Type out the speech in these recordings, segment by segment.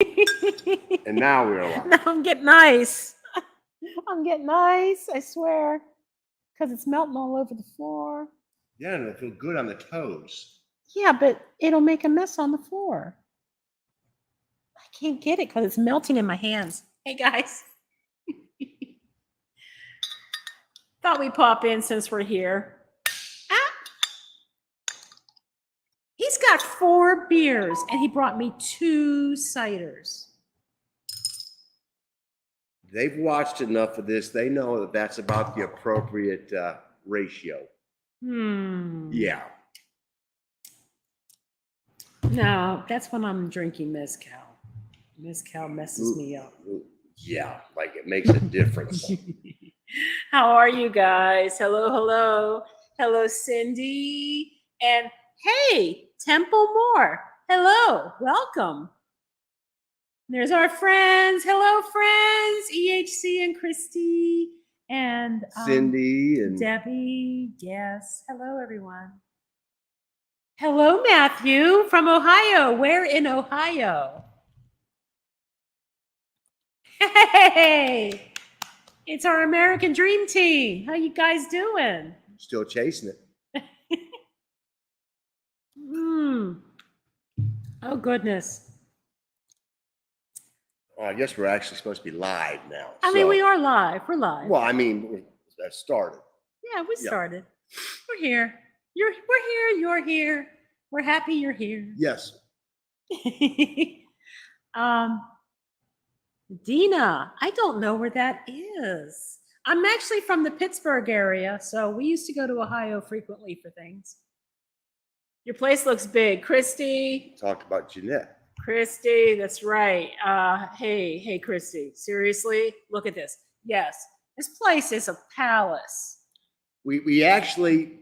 And now we're alive. Now I'm getting nice. I'm getting nice, I swear. Because it's melting all over the floor. Yeah, and it'll feel good on the toes. Yeah, but it'll make a mess on the floor. I can't get it because it's melting in my hands. Hey, guys. Thought we'd pop in since we're here. Ah. He's got 4 beers, and he brought me 2 ciders. They've watched enough of this. They know that that's about the appropriate ratio. Yeah. No, that's when I'm drinking mezcal. Mezcal messes me up. Yeah, like it makes a difference. How are you guys? Hello, hello. Hello, Cindy. And hey, Temple Moore. Hello, welcome. There's our friends. Hello, friends. EHC and Christy and Cindy and Debbie. Yes. Hello, everyone. Hello, Matthew from Ohio. Where in Ohio? Hey, it's our American Dream Team. How you guys doing? Still chasing it. Oh, goodness. Well, I guess we're actually supposed to be live now. I mean, we are live. We're live. Well, I mean, that started. Yeah, we started. We're here. We're here. You're here. We're happy you're here. Yes. Dina, I don't know where that is. I'm actually from the Pittsburgh area, so we used to go to Ohio frequently for things. Your place looks big. Christy. Talked about Jeanette. Christy, that's right. Hey, Christy. Seriously, look at this. Yes, this place is a palace. We actually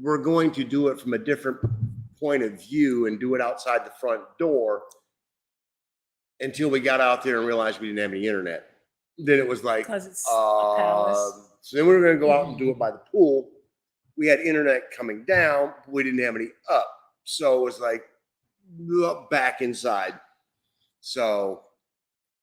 were going to do it from a different point of view and do it outside the front door until we got out there and realized we didn't have any internet. Then it was like, because it's a palace. So then we were going to go out and do it by the pool. We had internet coming down, but we didn't have any up. So it was like back inside. So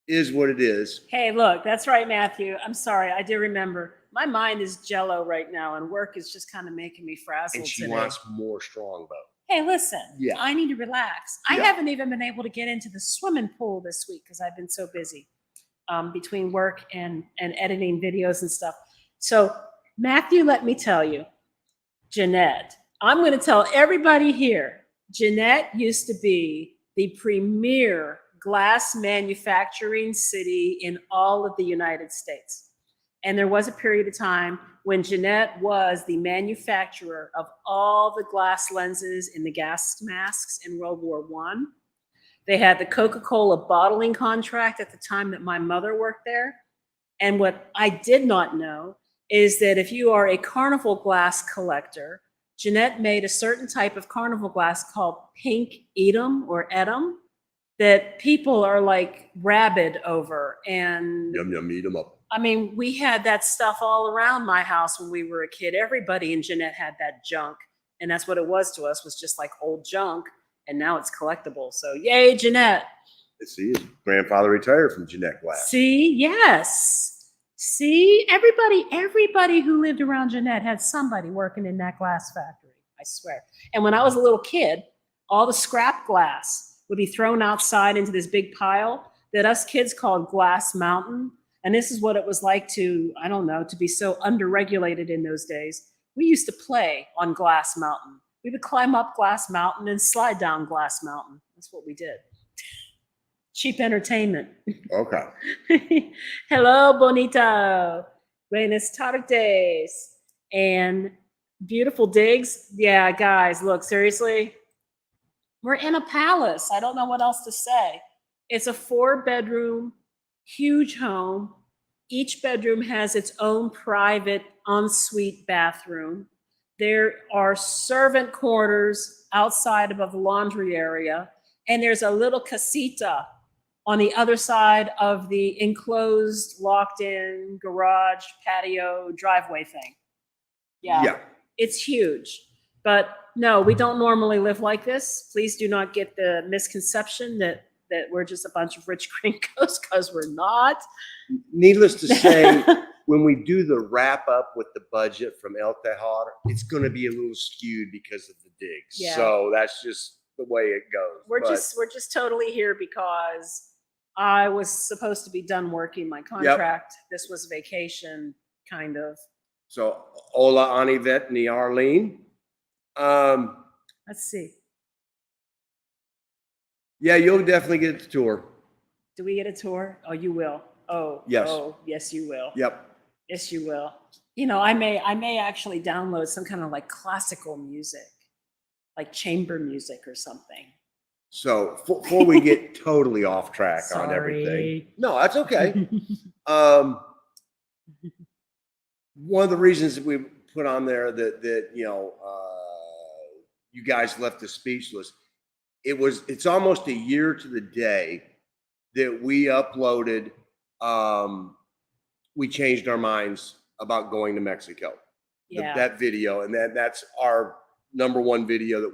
is what it is. Hey, look, that's right, Matthew. I'm sorry, I do remember. My mind is jello right now, and work is just kind of making me frazzled And she today. wants more strongbow. Hey, listen, Yeah. I need to relax. I haven't even been able to get into the swimming pool this week because I've been so busy between work and editing videos and stuff. So, Matthew, let me tell you, Jeanette, I'm going to tell everybody here, Jeanette used to be the premier glass manufacturing city in all of the United States. And there was a period of time when Jeanette was the manufacturer of all the glass lenses in the gas masks in World War I. They had the Coca-Cola bottling contract at the time that my mother worked there. And what I did not know is that if you are a carnival glass collector, Jeanette made a certain type of carnival glass called pink Edam or Edam that people are like rabid over. And Yum, yum, eat them up. I mean, we had that stuff all around my house when we were a kid. Everybody in Jeanette had that junk. And that's what it was to us, was just like old junk. And now it's collectible. So yay, Jeanette. See, his grandfather retired from Jeanette Glass. See, yes. See, everybody who lived around Jeanette had somebody working in that glass factory, I swear. And when I was a little kid, all the scrap glass would be thrown outside into this big pile that us kids called Glass Mountain. And this is what it was like to, I don't know, to be so underregulated in those days. We used to play on Glass Mountain. We would climb up Glass Mountain and slide down Glass Mountain. That's what we did. Cheap entertainment. Okay. Hello, bonito. Buenas tardes. And beautiful digs. Yeah, guys, look, seriously, we're in a palace. I don't know what else to say. It's a 4-bedroom, huge home. Each bedroom has its own private ensuite bathroom. There are servant quarters outside of the laundry area. And there's a little casita on the other side of the enclosed, locked-in garage, patio, driveway thing. Yeah. It's huge. But no, we don't normally live like this. Please do not get the misconception that that we're just a bunch of rich gringos, because we're not. Needless to say, when we do the wrap up with the budget from El Tejar, it's going to be a little skewed because of the digs. Yeah. So that's just the way it goes. We're But just totally here because I was supposed to be done working my contract. This was vacation, kind of. so hola, Anivet and Arlene. Let's see. Yeah, you'll definitely get the tour. Do we get a tour? Oh, you will. Oh, Yes. Oh, yes, you will. Yep. Yes, you will. You know, I may actually download some kind of like classical music, like chamber music or something. So before we get totally off track on everything, Sorry. no, that's okay. One of the reasons that we put on there that you guys left us speechless. It's almost a year to the day that we uploaded. We changed our minds about going to Mexico. Yeah. That video, and that's our number one video that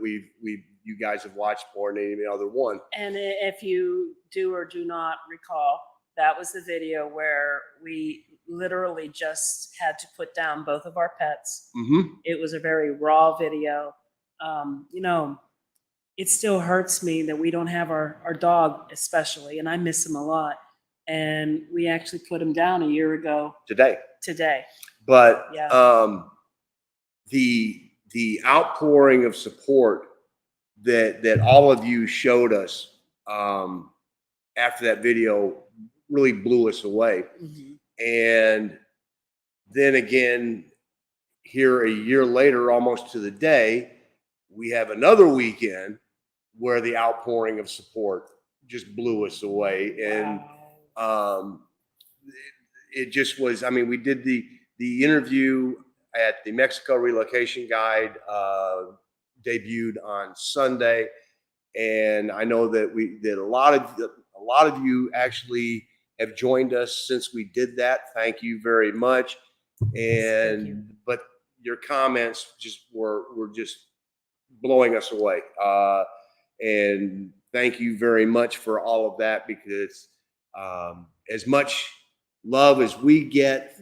you guys have watched more than any other one. And if you do or do not recall, that was the video where we literally just had to put down both of our pets. Mm-hmm. It was a very raw video. You know, it still hurts me that we don't have our dog, especially, and I miss him a lot. And we actually put him down a year ago Today. But Yeah. The outpouring of support that all of you showed us after that video really blew us away. Mm-hmm. And then again, here a year later, almost to the day, we have another weekend where the outpouring of support just blew us away. And Wow. it just was, I mean, we did the interview at the Mexico Relocation Guide, debuted on Sunday. And I know that a lot of you actually have joined us since we did that. Thank you very much. But your comments were just blowing us away. And thank you very much for all of that, because as much love as we get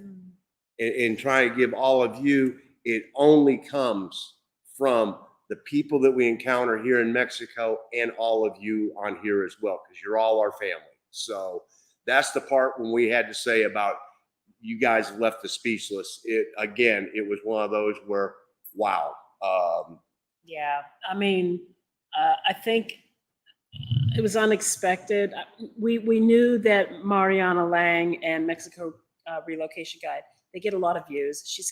in trying to give all of you, it only comes from the people that we encounter here in Mexico and all of you on here as well, because you're all our family. So that's the part when we had to say about you guys left us speechless. It was one of those where, wow. Yeah, I mean, I think it was unexpected. We knew that Mariana Lang and Mexico Relocation Guide, they get a lot of views. She's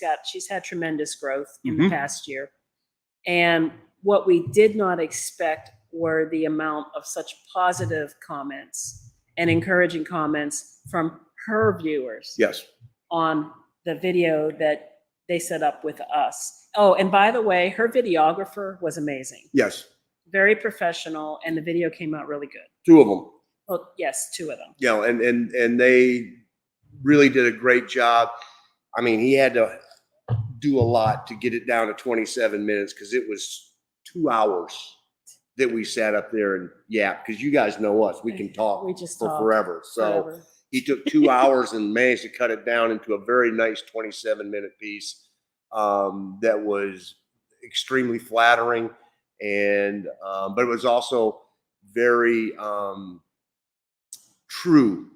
had tremendous growth in the past year. And what we did not expect were the amount of such positive comments and encouraging comments from her viewers. Yes. On the video that they set up with us. Oh, and by the way, her videographer was amazing. Yes. Very professional, and the video came out really good. Two of them. Well, yes, two of them. You know, and they really did a great job. I mean, he had to do a lot to get it down to 27 minutes, because it was 2 hours that we sat up there and because you guys know us, we can talk for forever. So he took 2 hours and managed to cut it down into a very nice 27-minute piece that was extremely flattering. And but it was also very true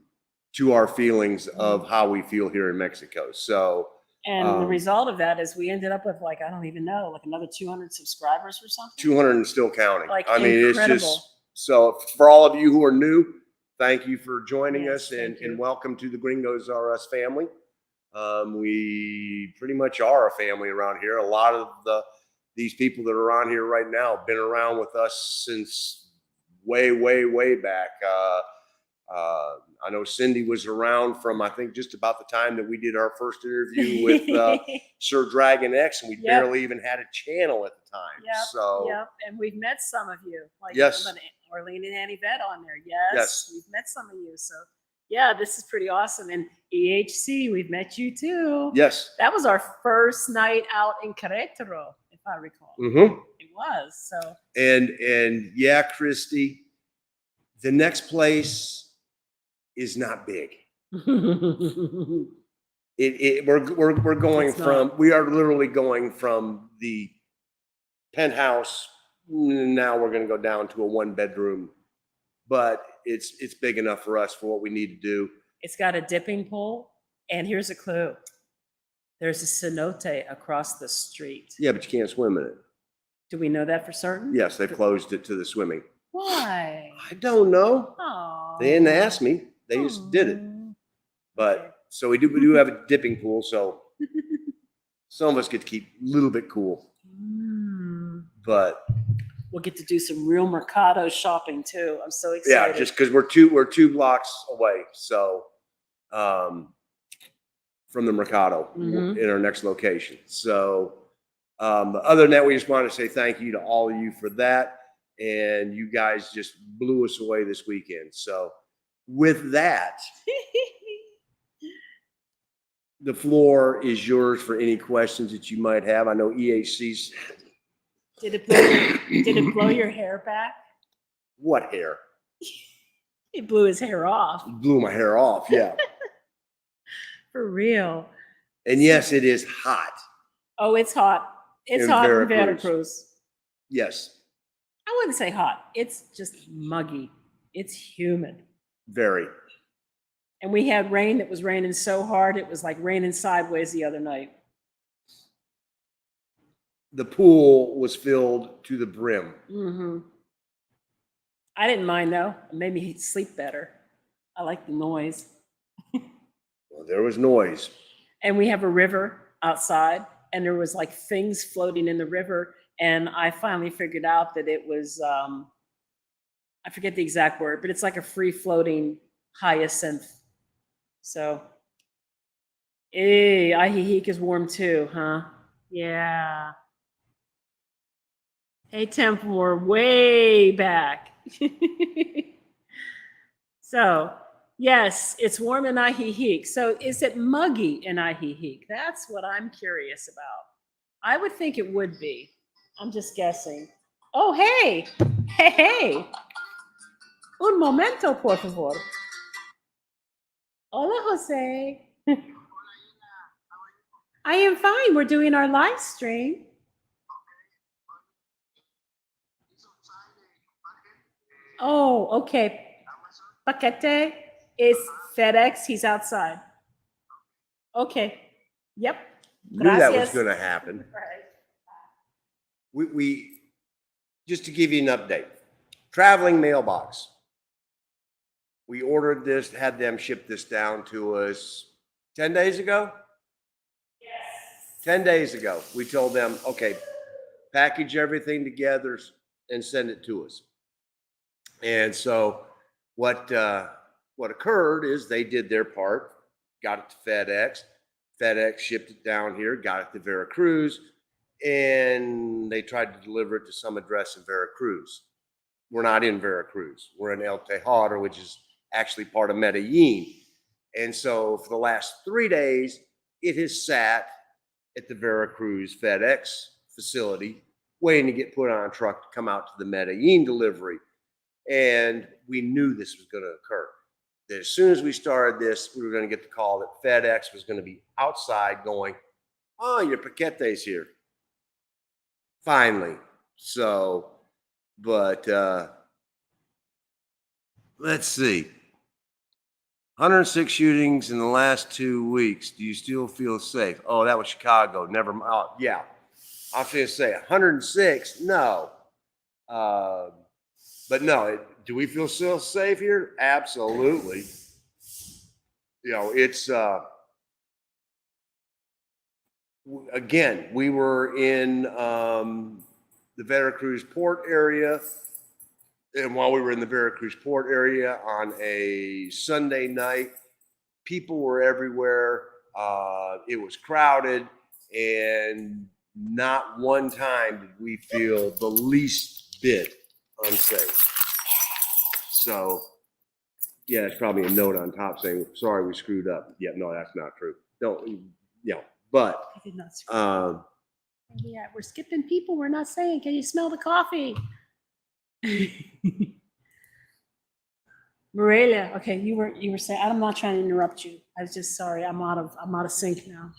to our feelings of how we feel here in Mexico. So, and the result of that is we ended up with, like, I don't even know, like another 200 subscribers or something. 200 and still counting. Like, I mean, incredible. it's just, so for all of you who are new, thank you for joining us, and welcome to the Gringos R Us family. We pretty much are a family around here. A lot of these people that are on here right now have been around with us since way, way, way back. I know Cindy was around from, I think, just about the time that we did our first interview with Sir Dragon X, and we barely even had a channel at the time. And we've met some of you. Like, yes. Arlene and Annie Vet on there. Yes. We've met some of you. So yeah, this is pretty awesome. And EHC, we've met you too. Yes. That was our first night out in Querétaro, if I recall. Mm-hmm. It was. So. And yeah, Christy, The next place is not big. We're going It's from, not. we are literally going from the penthouse. Now we're going to go down to a 1-bedroom, but it's big enough for us for what we need to do. It's got a dipping pool, and here's a clue. There's a cenote across the street. Yeah, but you can't swim in it. Do we know that for certain? Yes, they've closed it to the swimming. Why? I don't know. Oh. They didn't ask me. They just did it. But Okay. so we do have a dipping pool. So some of us get to keep a little bit cool. But We'll get to do some real Mercado shopping too. I'm so excited. yeah, just because we're two blocks away. So from the Mercado in our next location. So other than that, we just want to say thank you to all of you for that. And you guys just blew us away this weekend. So with that, the floor is yours for any questions that you might have. I know EAC's. Did it blow your hair back? What hair? It blew his hair off. Blew my hair off, yeah. For real. And yes, it is hot. Oh, it's hot. It's In hot in Veracruz. Veracruz. Yes, I wouldn't say hot. It's just muggy. It's humid. very. And we had rain that was raining so hard, it was like raining sideways the other night. The pool was filled to the brim. I didn't mind though. It made me sleep better. I like the noise. Well, there was noise. And we have a river outside, and there was like things floating in the river. And I finally figured out that it was, I forget the exact word, but it's like a free floating hyacinth. So, Ahihik is warm too, huh? Yeah. Hey, Temp, we're way back. So, yes, it's warm in Ahihik. So, is it muggy in Ahihik? That's what I'm curious about. I would think it would be. I'm just guessing. Oh, hey. Hey. Un momento, por favor. Hola, Jose. I am fine. We're doing our live stream. Oh, okay. Paquete is FedEx. He's outside. Okay. Yep. Knew that was Gracias. going to happen. Right. We just to give you an update, traveling mailbox. We ordered this, had them ship this down to us 10 days ago. Yes. 10 days ago, we told them, okay, package everything together and send it to us. And so what occurred is they did their part, got it to FedEx. FedEx shipped it down here, got it to Veracruz, and they tried to deliver it to some address in Veracruz. We're not in Veracruz. We're in El Tejado, which is actually part of Medellin. And so for the last 3 days, it has sat at the Veracruz FedEx facility, waiting to get put on a truck to come out to the Medellin delivery. And we knew this was going to occur. That as soon as we started this, we were going to get the call that FedEx was going to be outside going, oh, your paquete's here. Finally. So, but let's see. 106 shootings in the last 2 weeks. Do you still feel safe? Oh, that was Chicago. Never mind. Oh, yeah. I was going to say 106. No. But no, do we feel still safe here? Absolutely. You know, it's, again, we were in the Veracruz port area. And while we were in the Veracruz port area on a Sunday night, people were everywhere. It was crowded, and not one time did we feel the least bit unsafe. So, yeah, it's probably a note on top saying, sorry, we screwed up. Yeah, no, that's not true. Don't, you know, but. I did not screw. Yeah, we're skipping people. We're not saying, can you smell the coffee? Morelia, okay, you were saying, I'm not trying to interrupt you. I was just sorry. I'm out of sync now.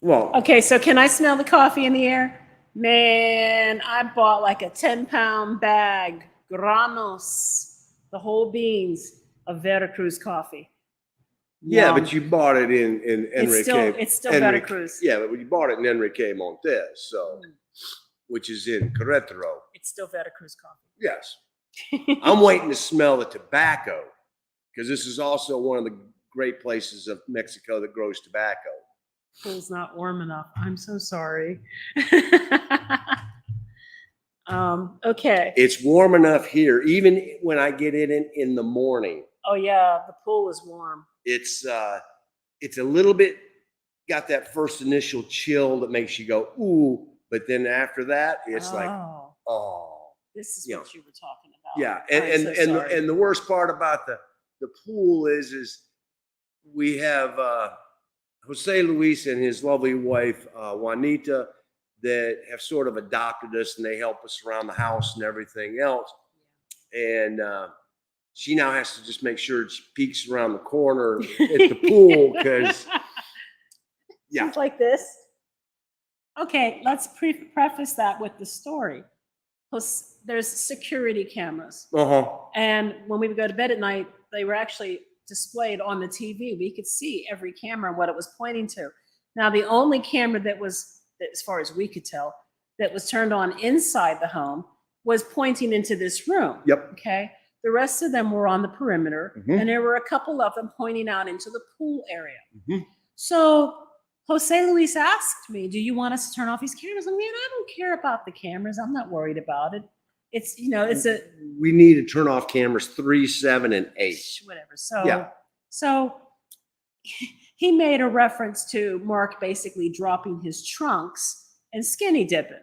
Well, Okay, so can I smell the coffee in the air? Man, I bought like a 10-pound bag, granos, the whole beans of Veracruz coffee. yeah, Yum. but you bought it in It's still Veracruz. Yeah, but you bought it in Enrique Montes, so which is in Querétaro. It's still Veracruz coffee. Yes, I'm waiting to smell the tobacco because this is also one of the great places of Mexico that grows tobacco. Pool's not warm enough. I'm so sorry. Okay. It's warm enough here, even when I get in the morning. Oh yeah, the pool is warm. It's a little bit got that first initial chill that makes you go ooh, but then after that, it's like oh, this is you what you were talking about. yeah. And the worst part about the pool is we have Jose Luis and his lovely wife Juanita that have sort of adopted us, and they help us around the house and everything else. And she now has to just make sure she peeks around the corner at the pool because yeah, She's like this. Okay, let's preface that with the story. There's security cameras, and when we would go to bed at night, they were actually displayed on the TV. We could see every camera and what it was pointing to. Now, the only camera that was, as far as we could tell, that was turned on inside the home was pointing into this room. Yep. Okay. The rest of them were on the perimeter, and there were a couple of them pointing out into the pool area. So Jose Luis asked me, do you want us to turn off these cameras? Man, I don't care about the cameras. I'm not worried about it. It's, we need to turn off cameras 3, 7, and 8. Whatever. So he made a reference to Mark basically dropping his trunks and skinny dipping.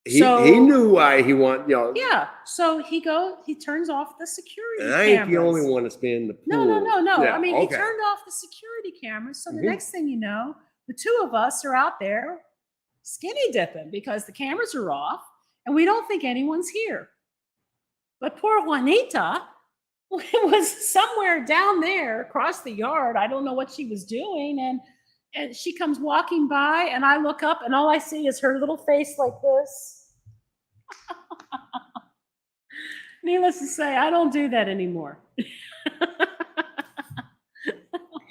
He knew why he wanted, Yeah. So he turns off the security and I ain't the only one that's been in the pool. No. Yeah, I mean, he turned off the security cameras. So the next thing you know, the two of us are out there skinny dipping because the cameras are off and we don't think anyone's here. But poor Juanita was somewhere down there across the yard. I don't know what she was doing. And she comes walking by and I look up and all I see is her little face like this. Needless to say, I don't do that anymore.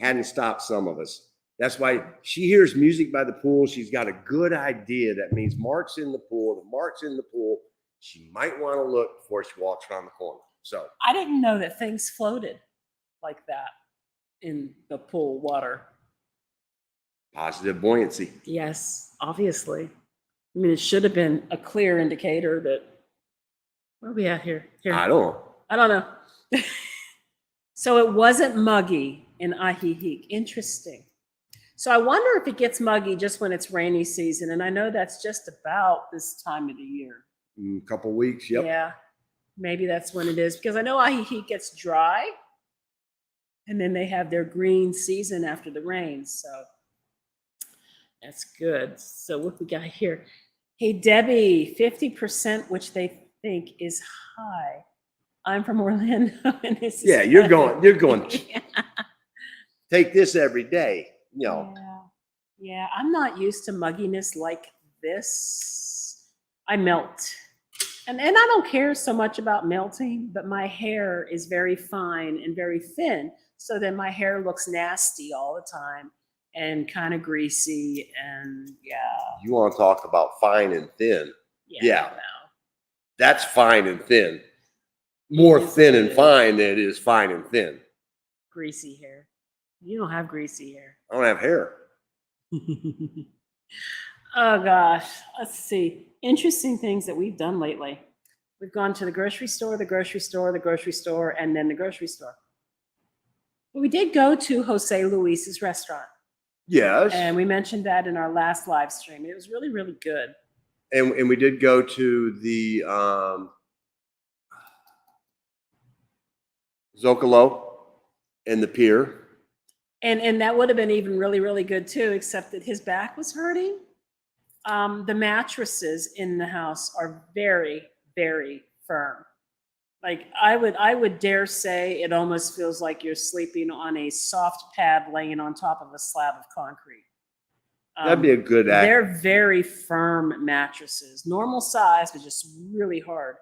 Hadn't stopped some of us. That's why she hears music by the pool. She's got a good idea. That means Mark's in the pool. If Mark's in the pool, she might want to look before she walks around the corner. So I didn't know that things floated like that in the pool water. Positive buoyancy. Yes, obviously. I mean, it should have been a clear indicator that. Where are we at here? I don't know. So it wasn't muggy in Ajijic. Interesting. So I wonder if it gets muggy just when it's rainy season. And I know that's just about this time of the year. A couple weeks, yep. Yeah, maybe that's when it is. Because I know Ajijic gets dry. And then they have their green season after the rain. So that's good. So what we got here? Hey, Debbie, 50%, which they think is high. I'm from Orlando, and this is you're going. Yeah. Take this every day. Yeah, I'm not used to mugginess like this. I melt. And I don't care so much about melting, but my hair is very fine and very thin. So then my hair looks nasty all the time and kind of greasy. And You want to talk about fine and thin? Yeah. No. That's fine and thin. More thin and fine than it is fine and thin. Greasy hair. You don't have greasy hair. I don't have hair. Oh gosh. Let's see. Interesting things that we've done lately. We've gone to the grocery store, the grocery store, the grocery store, and then the grocery store. But we did go to Jose Luis's restaurant. Yes. And we mentioned that in our last live stream. It was really, really good. And we did go to the Zocalo and the pier. And that would have been even really, really good too, except that his back was hurting. The mattresses in the house are very, very firm. Like I would dare say it almost feels like you're sleeping on a soft pad laying on top of a slab of concrete. That'd be a good They're very firm mattresses, normal size, but just really hard.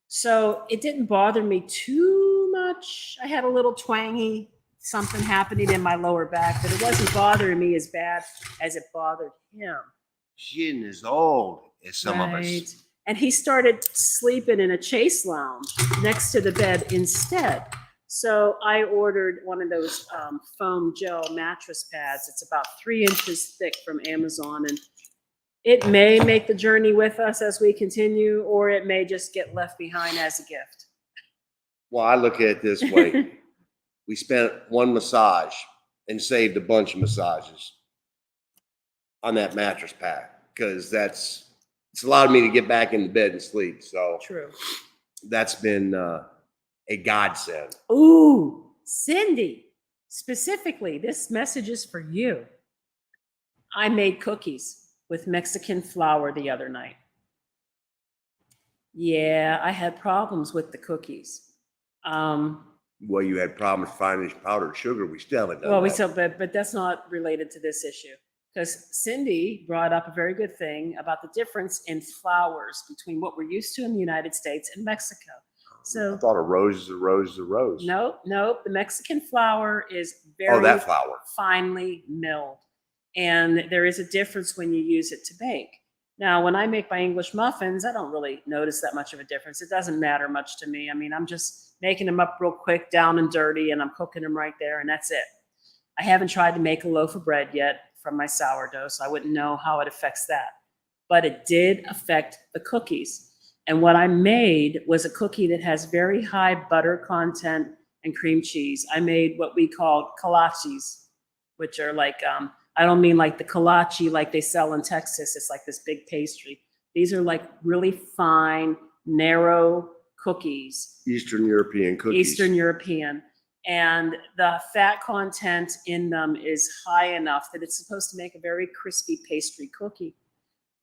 So it didn't bother me too much. I had a little twangy something happening in my lower back, but it wasn't bothering me as bad as it bothered him. She isn't as old as some of us. And he started sleeping in a chase lounge next to the bed instead. So I ordered one of those foam gel mattress pads. It's about 3 inches thick from Amazon. And it may make the journey with us as we continue, or it may just get left behind as a gift. Well, I look at it this way. We spent one massage and saved a bunch of massages on that mattress pad because it's allowed me to get back into bed and sleep. So true. That's been a godsend. Ooh, Cindy, specifically, this message is for you. I made cookies with Mexican flour the other night. Yeah, I had problems with the cookies. Well, you had problems finding powdered sugar. We still haven't done Well, that. but that's not related to this issue. Because Cindy brought up a very good thing about the difference in flours between what we're used to in the United States and Mexico. So I thought a rose is a rose is a rose. No, the Mexican flour is very that flour. finely milled. And there is a difference when you use it to bake. Now, when I make my English muffins, I don't really notice that much of a difference. It doesn't matter much to me. I mean, I'm just making them up real quick, down and dirty, and I'm cooking them right there, and that's it. I haven't tried to make a loaf of bread yet from my sourdough, so I wouldn't know how it affects that. But it did affect the cookies. And what I made was a cookie that has very high butter content and cream cheese. I made what we call kolaches, which are like, I don't mean like the kolache like they sell in Texas. It's like this big pastry. These are like really fine, narrow cookies. Eastern European cookies. Eastern European. And the fat content in them is high enough that it's supposed to make a very crispy pastry cookie.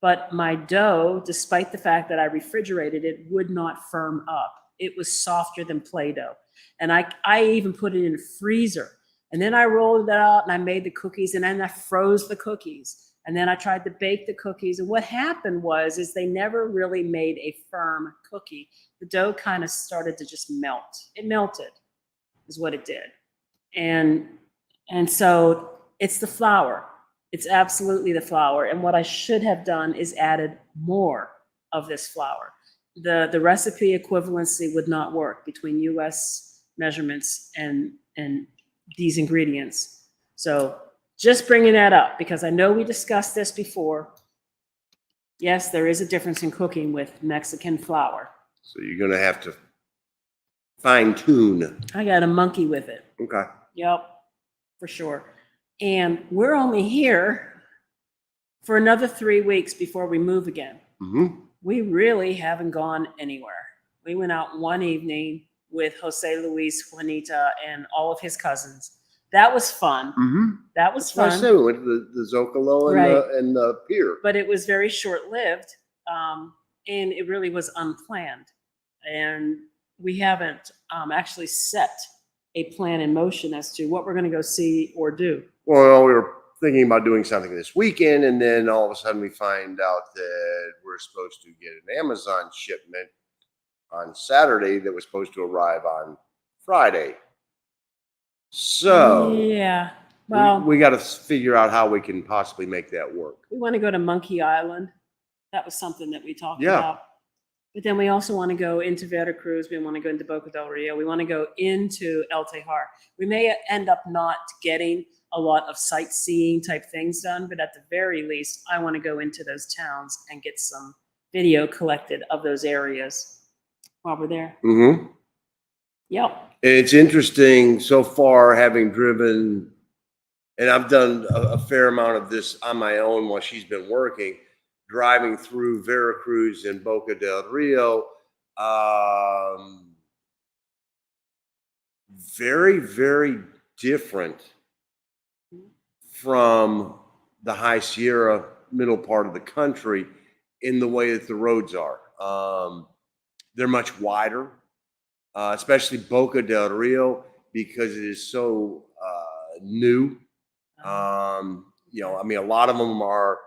But my dough, despite the fact that I refrigerated it, would not firm up. It was softer than Play-Doh. And I even put it in a freezer. And then I rolled it out and I made the cookies, and then I froze the cookies. And then I tried to bake the cookies. And what happened is they never really made a firm cookie. The dough kind of started to just melt. It melted is what it did. And so it's the flour. It's absolutely the flour. And what I should have done is added more of this flour. The recipe equivalency would not work between US measurements and these ingredients. So just bringing that up because I know we discussed this before. Yes, there is a difference in cooking with Mexican flour. So you're going to have to fine tune. I got a monkey with it. Okay. Yep, for sure. And we're only here for another 3 weeks before we move again. Mm-hmm. We really haven't gone anywhere. We went out one evening with Jose Luis, Juanita, and all of his cousins. That was fun. Mm-hmm. That was That's fun. what I said. We went to the Zocalo and the pier. But it was very short-lived, and it really was unplanned. And we haven't actually set a plan in motion as to what we're going to go see or do. Well, we were thinking about doing something this weekend, and then all of a sudden we find out that we're supposed to get an Amazon shipment on Saturday that was supposed to arrive on Friday. So yeah, well, we got to figure out how we can possibly make that work. we want to go to Monkey Island. That was something that we talked about. But then we also want to go into Veracruz. We want to go into Boca del Rio. We want to go into El Tejar. We may end up not getting a lot of sightseeing type things done, but at the very least, I want to go into those towns and get some video collected of those areas while we're there. Mm-hmm. Yep. It's interesting so far, having driven, and I've done a fair amount of this on my own while she's been working, driving through Veracruz and Boca del Rio. Very, very different from the High Sierra middle part of the country in the way that the roads are. They're much wider, especially Boca del Rio, because it is so new. I mean, a lot of them are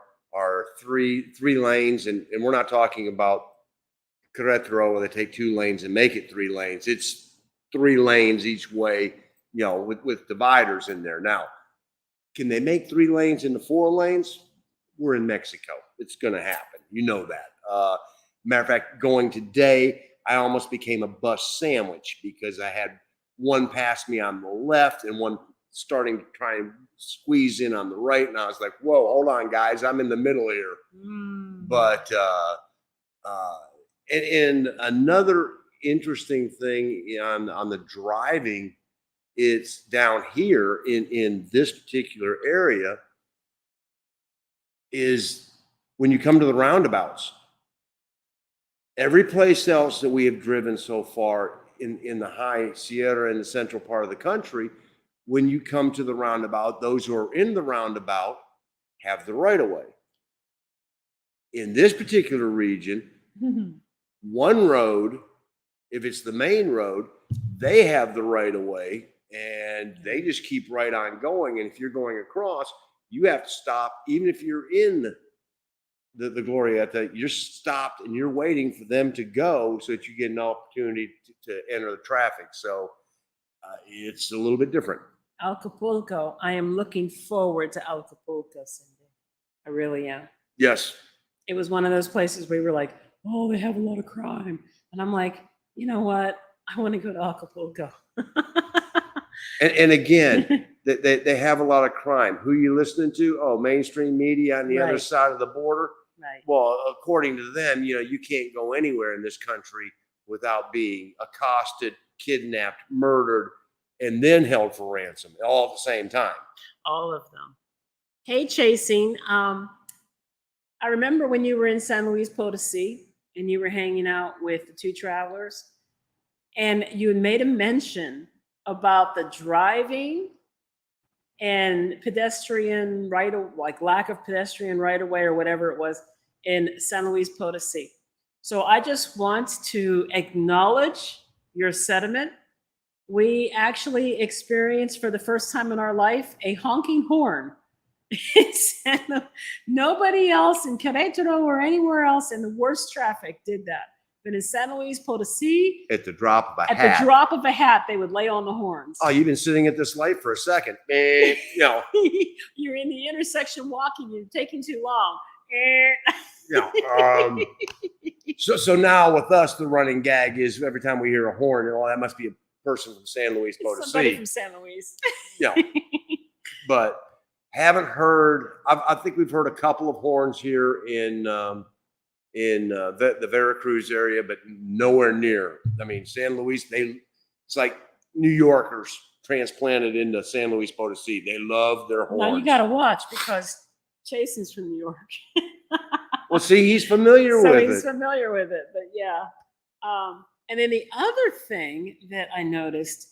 three lanes, and we're not talking about Querétaro where they take 2 lanes and make it 3 lanes. It's 3 lanes each way, with dividers in there. Now, can they make 3 lanes into 4 lanes? We're in Mexico. It's going to happen. You know that. Matter of fact, going today, I almost became a bus sandwich because I had one pass me on the left and one starting to try and squeeze in on the right. And I was like, whoa, hold on, guys. I'm in the middle here. But and another interesting thing on the driving, it's down here in this particular area, is when you come to the roundabouts. Every place else that we have driven so far in the high Sierra in the central part of the country, when you come to the roundabout, those who are in the roundabout have the right of way. In this particular region, one road, if it's the main road, they have the right of way and they just keep right on going. And if you're going across, you have to stop, even if you're in the Glorieta, you're stopped and you're waiting for them to go so that you get an opportunity to enter the traffic. So it's a little bit different. Acapulco. I am looking forward to Acapulco, Cindy. I really am. Yes. It was one of those places where we were like, oh, they have a lot of crime. And I'm like, you know what? I want to go to Acapulco. And again, they have a lot of crime. Who are you listening to? Oh, mainstream media on the other side of the border. Right. Well, according to them, you can't go anywhere in this country without being accosted, kidnapped, murdered, and then held for ransom all at the same time. All of them. Hey, Chasing. I remember when you were in San Luis Potosi and you were hanging out with the 2 travelers, and you had made a mention about the driving and pedestrian like lack of pedestrian right of way or whatever it was in San Luis Potosi. So I just want to acknowledge your sentiment. We actually experienced for the first time in our life a honking horn. Nobody else in Querétaro or anywhere else in the worst traffic did that. But in San Luis Potosi, at the drop of a hat. At the drop of a hat, they would lay on the horns. Oh, you've been sitting at this light for a second. You're in the intersection walking, you're taking too long. So now with us, the running gag is every time we hear a horn, that must be a person from San Luis Potosi. Somebody from San Luis. But haven't heard. I think we've heard a couple of horns here in the Veracruz area, but nowhere near. I mean, San Luis, it's like New Yorkers transplanted into San Luis Potosi. They love their horns. Now you got to watch because Jason's from New York. Well, see, he's familiar with it. So he's familiar with it, but yeah. And then the other thing that I noticed,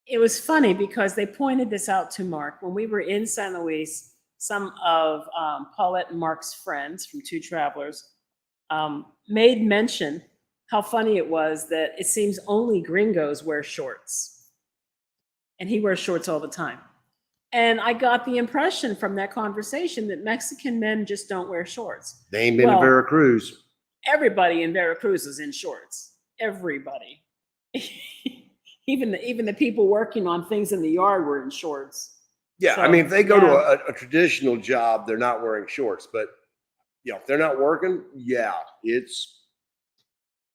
it was funny because they pointed this out to Mark when we were in San Luis. Some of Paulette and Mark's friends from 2 Travelers made mention how funny it was that it seems only gringos wear shorts. And he wears shorts all the time. And I got the impression from that conversation that Mexican men just don't wear shorts. They ain't been to Veracruz. Everybody in Veracruz is in shorts. Everybody. Even the people working on things in the yard were in shorts. Yeah, so, I mean, if they go to a traditional job, they're not wearing shorts. But if they're not working,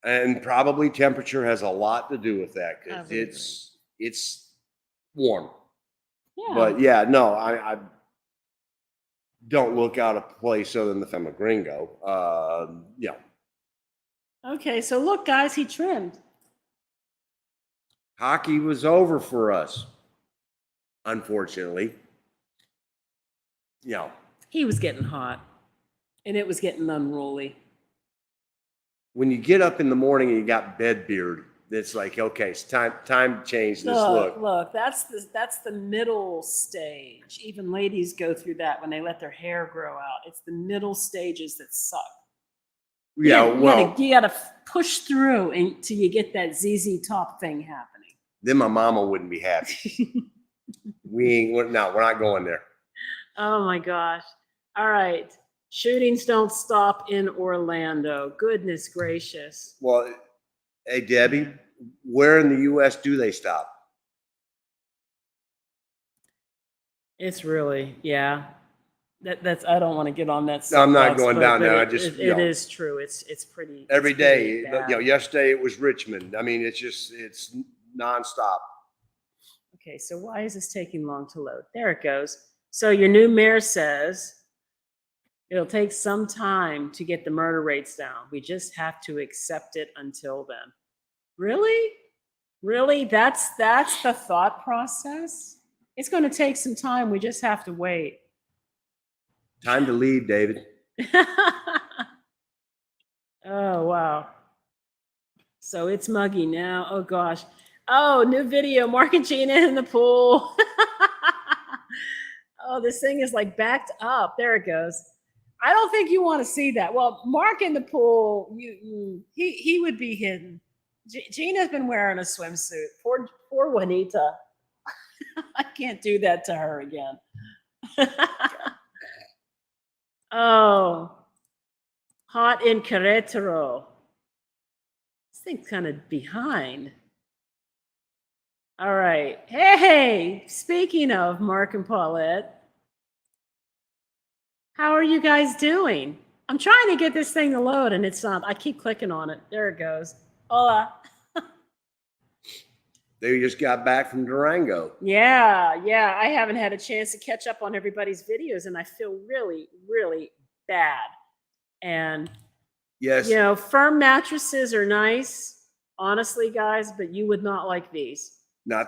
and probably temperature has a lot to do with that because it's warm. Yeah. But no, I don't look out of place other than if I'm a gringo. Okay, so look, guys, he trimmed. Hockey was over for us. Unfortunately, he was getting hot and it was getting unruly. When you get up in the morning and you got bed beard, it's like, okay, it's time to change this look. Look, that's the middle stage. Even ladies go through that when they let their hair grow out. It's the middle stages that suck. Yeah, well, you gotta push through until you get that ZZ Top thing happening. then my mama wouldn't be happy. We're not going there. Oh my gosh. All right. Shootings don't stop in Orlando. Goodness gracious. Well, hey, Debbie, where in the U.S. do they stop? It's really, yeah. That's I don't want to get on that. No, I'm not soapbox, going down there. I just, it is true. It's pretty every it's pretty day. bad. Yesterday it was Richmond. I mean, it's nonstop. Okay, so why is this taking long to load? There it goes. So your new mayor says it'll take some time to get the murder rates down. We just have to accept it until then. Really? Really? That's the thought process? It's going to take some time. We just have to wait. Time to leave, David. Oh, wow. So it's muggy now. Oh, gosh. Oh, new video. Mark and Gina in the pool. Oh, this thing is like backed up. There it goes. I don't think you want to see that. Well, Mark in the pool, he would be hidden. Gina's been wearing a swimsuit. Poor Juanita. I can't do that to her again. Oh, hot in Querétaro. This thing's kind of behind. All right. Hey, speaking of Mark and Paulette, how are you guys doing? I'm trying to get this thing to load and it's not. I keep clicking on it. There it goes. Hola. They just got back from Durango. Yeah. I haven't had a chance to catch up on everybody's videos and I feel really, really bad. And Yes. you know, firm mattresses are nice, honestly, guys, but you would not like these. No.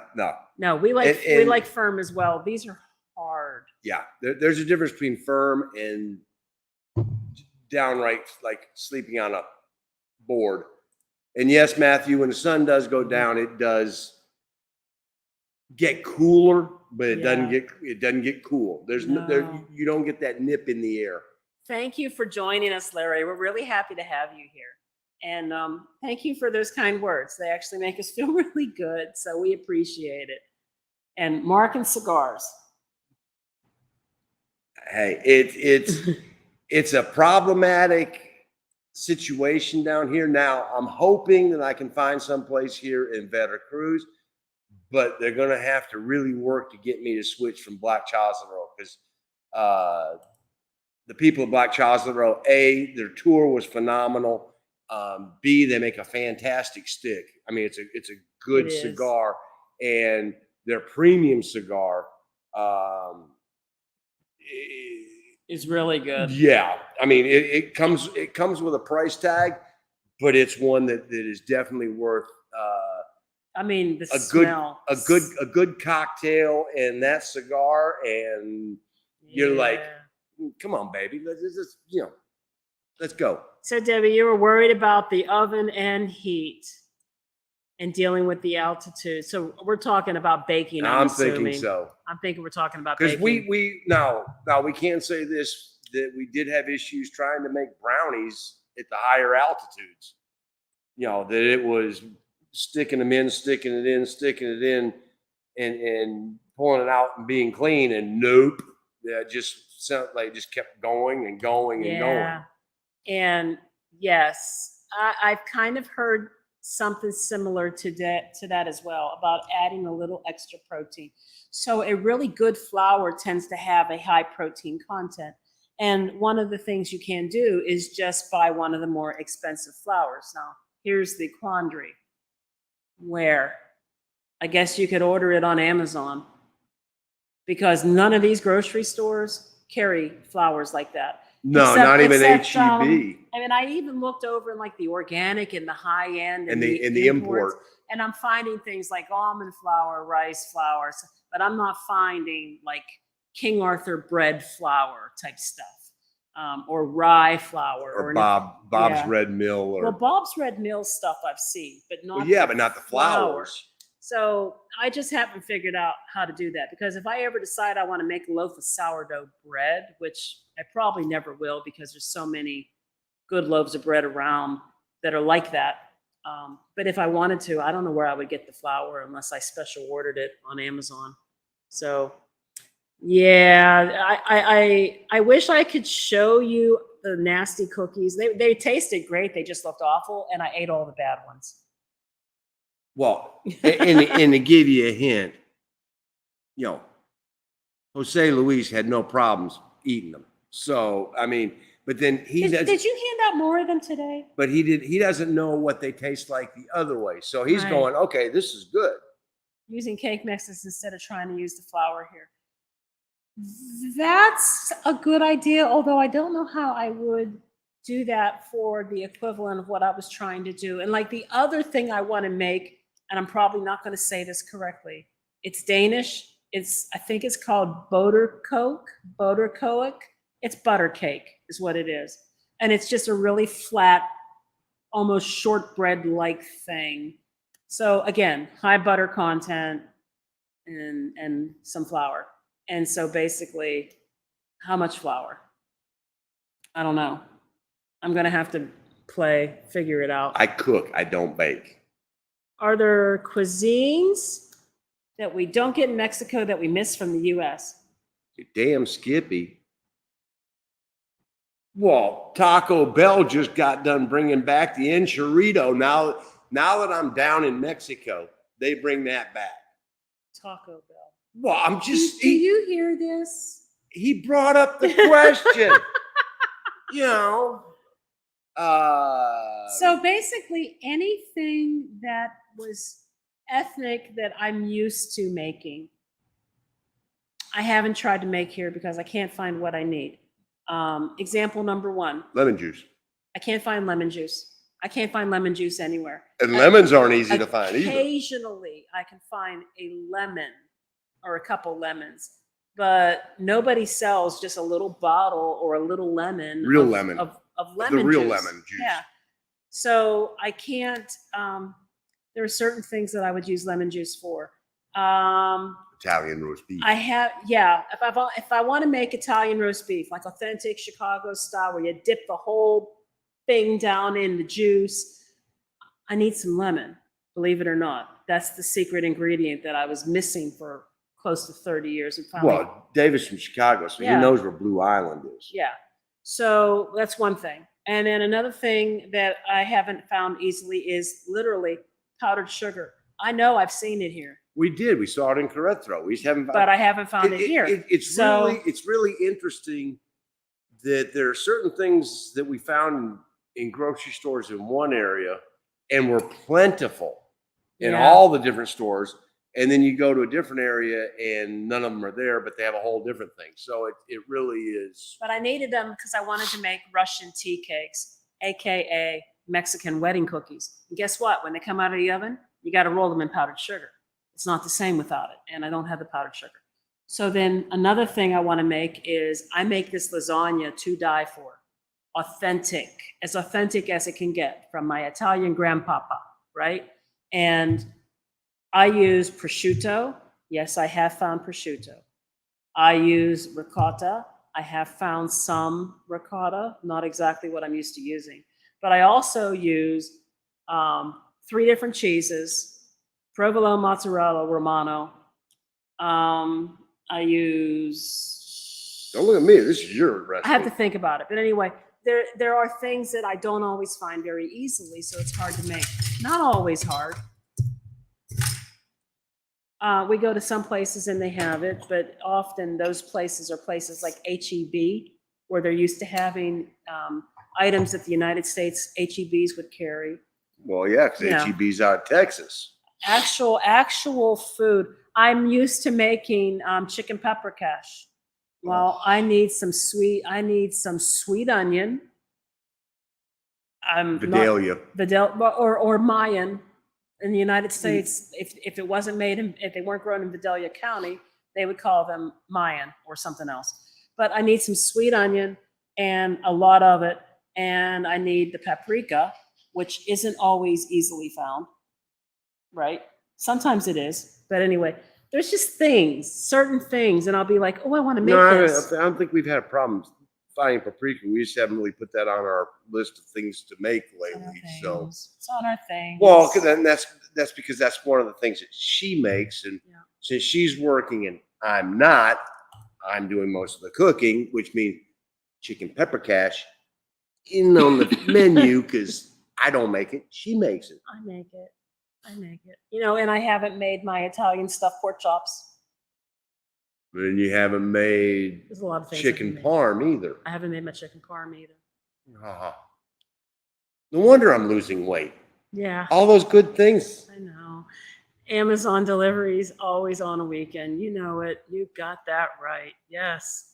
No, we like firm as well. These are hard. Yeah, there's a difference between firm and downright like sleeping on a board. And yes, Matthew, when the sun does go down, it does get cooler, but it doesn't get cool. You don't get that nip in the air. Thank you for joining us, Larry. We're really happy to have you here. And thank you for those kind words. They actually make us feel really good, so we appreciate it. And Mark and cigars. Hey, it's a problematic situation down here. Now, I'm hoping that I can find someplace here in Veracruz, but they're going to have to really work to get me to switch from Black Child's Row because the people of Black Child's Row, A, their tour was phenomenal. B, they make a fantastic stick. I mean, it's a good cigar, and their premium cigar is really good. Yeah, I mean, it comes with a price tag, but it's one that is definitely worth. I mean, a good cocktail and that cigar, and you're like, come on, baby, let's go. So, Debbie, you were worried about the oven and heat and dealing with the altitude. So we're talking about baking. I'm thinking so. I'm thinking we're talking about baking. Because we can't say this, that we did have issues trying to make brownies at the higher altitudes. You know, that it was sticking it in, and pulling it out and being clean, and nope. Yeah, just sounded like it just kept going and going and going. And yes, I've kind of heard something similar to that as well, about adding a little extra protein. So a really good flour tends to have a high protein content. And one of the things you can do is just buy one of the more expensive flours. Now, here's the quandary. Where? I guess you could order it on Amazon, because none of these grocery stores carry flours like that. No, not even HEB. I mean, I even looked over in like the organic and the high end and the imports, and I'm finding things like almond flour, rice flour, but I'm not finding like King Arthur bread flour type stuff, or rye flour, or Bob's Red Mill. Well, Bob's Red Mill stuff I've seen, but not. Well, but not the flours. So I just haven't figured out how to do that, because if I ever decide I want to make a loaf of sourdough bread, which I probably never will because there's so many good loaves of bread around that are like that. But if I wanted to, I don't know where I would get the flour unless I special ordered it on Amazon. So yeah, I wish I could show you the nasty cookies. They tasted great. They just looked awful, and I ate all the bad ones. Well, and to give you a hint, Jose Luis had no problems eating them. So I mean, but then did you hand out more of them today? But he doesn't know what they taste like the other way. So he's going, okay, this is good. Using cake mixes instead of trying to use the flour here. That's a good idea, although I don't know how I would do that for the equivalent of what I was trying to do. And like the other thing I want to make, and I'm probably not going to say this correctly, it's Danish. I think it's called Boterkoek. It's butter cake is what it is. And it's just a really flat, almost shortbread-like thing. So again, high butter content and some flour. And so basically, how much flour? I don't know. I'm going to have to figure it out. I cook, I don't bake. Are there cuisines that we don't get in Mexico that we miss from the U.S.? Damn Skippy. Well, Taco Bell just got done bringing back the enchilada. Now that I'm down in Mexico, they bring that back. Taco Bell. Well, I'm just. Do you hear this? He brought up the question. So basically, anything that was ethnic that I'm used to making, I haven't tried to make here because I can't find what I need. Example number one. Lemon juice. I can't find lemon juice. I can't find lemon juice anywhere. And lemons aren't easy to find either. Occasionally, I can find a lemon or a couple lemons, but nobody sells just a little bottle or a little lemon. Real lemon. Of lemon the real juice. Lemon juice. Yeah. So I can't, there are certain things that I would use lemon juice for. Italian roast beef. If I want to make Italian roast beef, like authentic Chicago style, where you dip the whole thing down in the juice, I need some lemon, believe it or not. That's the secret ingredient that I was missing for close to 30 years. And finally, well, David's from Chicago, so he knows where Blue Island is. Yeah. So that's one thing. And then another thing that I haven't found easily is literally powdered sugar. I know I've seen it here. We did. We saw it in Querétaro. We just haven't found but I haven't found it here. It's really interesting that there are certain things that we found in grocery stores in one area and were plentiful in all the different stores. And then you go to a different area and none of them are there, but they have a whole different thing. So it really is. But I needed them because I wanted to make Russian tea cakes, AKA Mexican wedding cookies. And guess what? When they come out of the oven, you got to roll them in powdered sugar. It's not the same without it. And I don't have the powdered sugar. So then another thing I want to make is I make this lasagna to die for. Authentic as it can get from my Italian grandpapa, right? And I use prosciutto. Yes, I have found prosciutto. I use ricotta. I have found some ricotta, not exactly what I'm used to using. But I also use 3 different cheeses, provolone, mozzarella, romano. I use... Don't look at me. This is your recipe. I have to think about it. But anyway, there are things that I don't always find very easily, so it's hard to make. Not always hard. We go to some places and they have it, but often those places are places like HEB, where they're used to having items that the United States HEBs would carry. Well, yeah, because HEB's out of Texas. Actual food. I'm used to making chicken pepper cash. Well, I need some sweet onion. Vidalia. Or Mayan. In the United States, if it wasn't made if they weren't grown in Vidalia County, they would call them Mayan or something else. But I need some sweet onion and a lot of it. And I need the paprika, which isn't always easily found, right? Sometimes it is. But anyway, there's just certain things. And I'll be like, oh, I want to make this. I don't think we've had a problem finding paprika. We just haven't really put that on our list of things to make lately. So, It's on our thing. well, then that's because that's one of the things that she makes, and Yeah. since she's working and I'm not, I'm doing most of the cooking, which means chicken pepper cash in on the menu because I don't make it, she makes it. I make it. You know, and I haven't made my Italian stuffed pork chops. And you haven't made There's a lot of things. chicken parm either. I haven't made my chicken parm either. No wonder I'm losing weight. Yeah. All those good things. I know. Amazon deliveries always on a weekend. You know it. You got that right. Yes.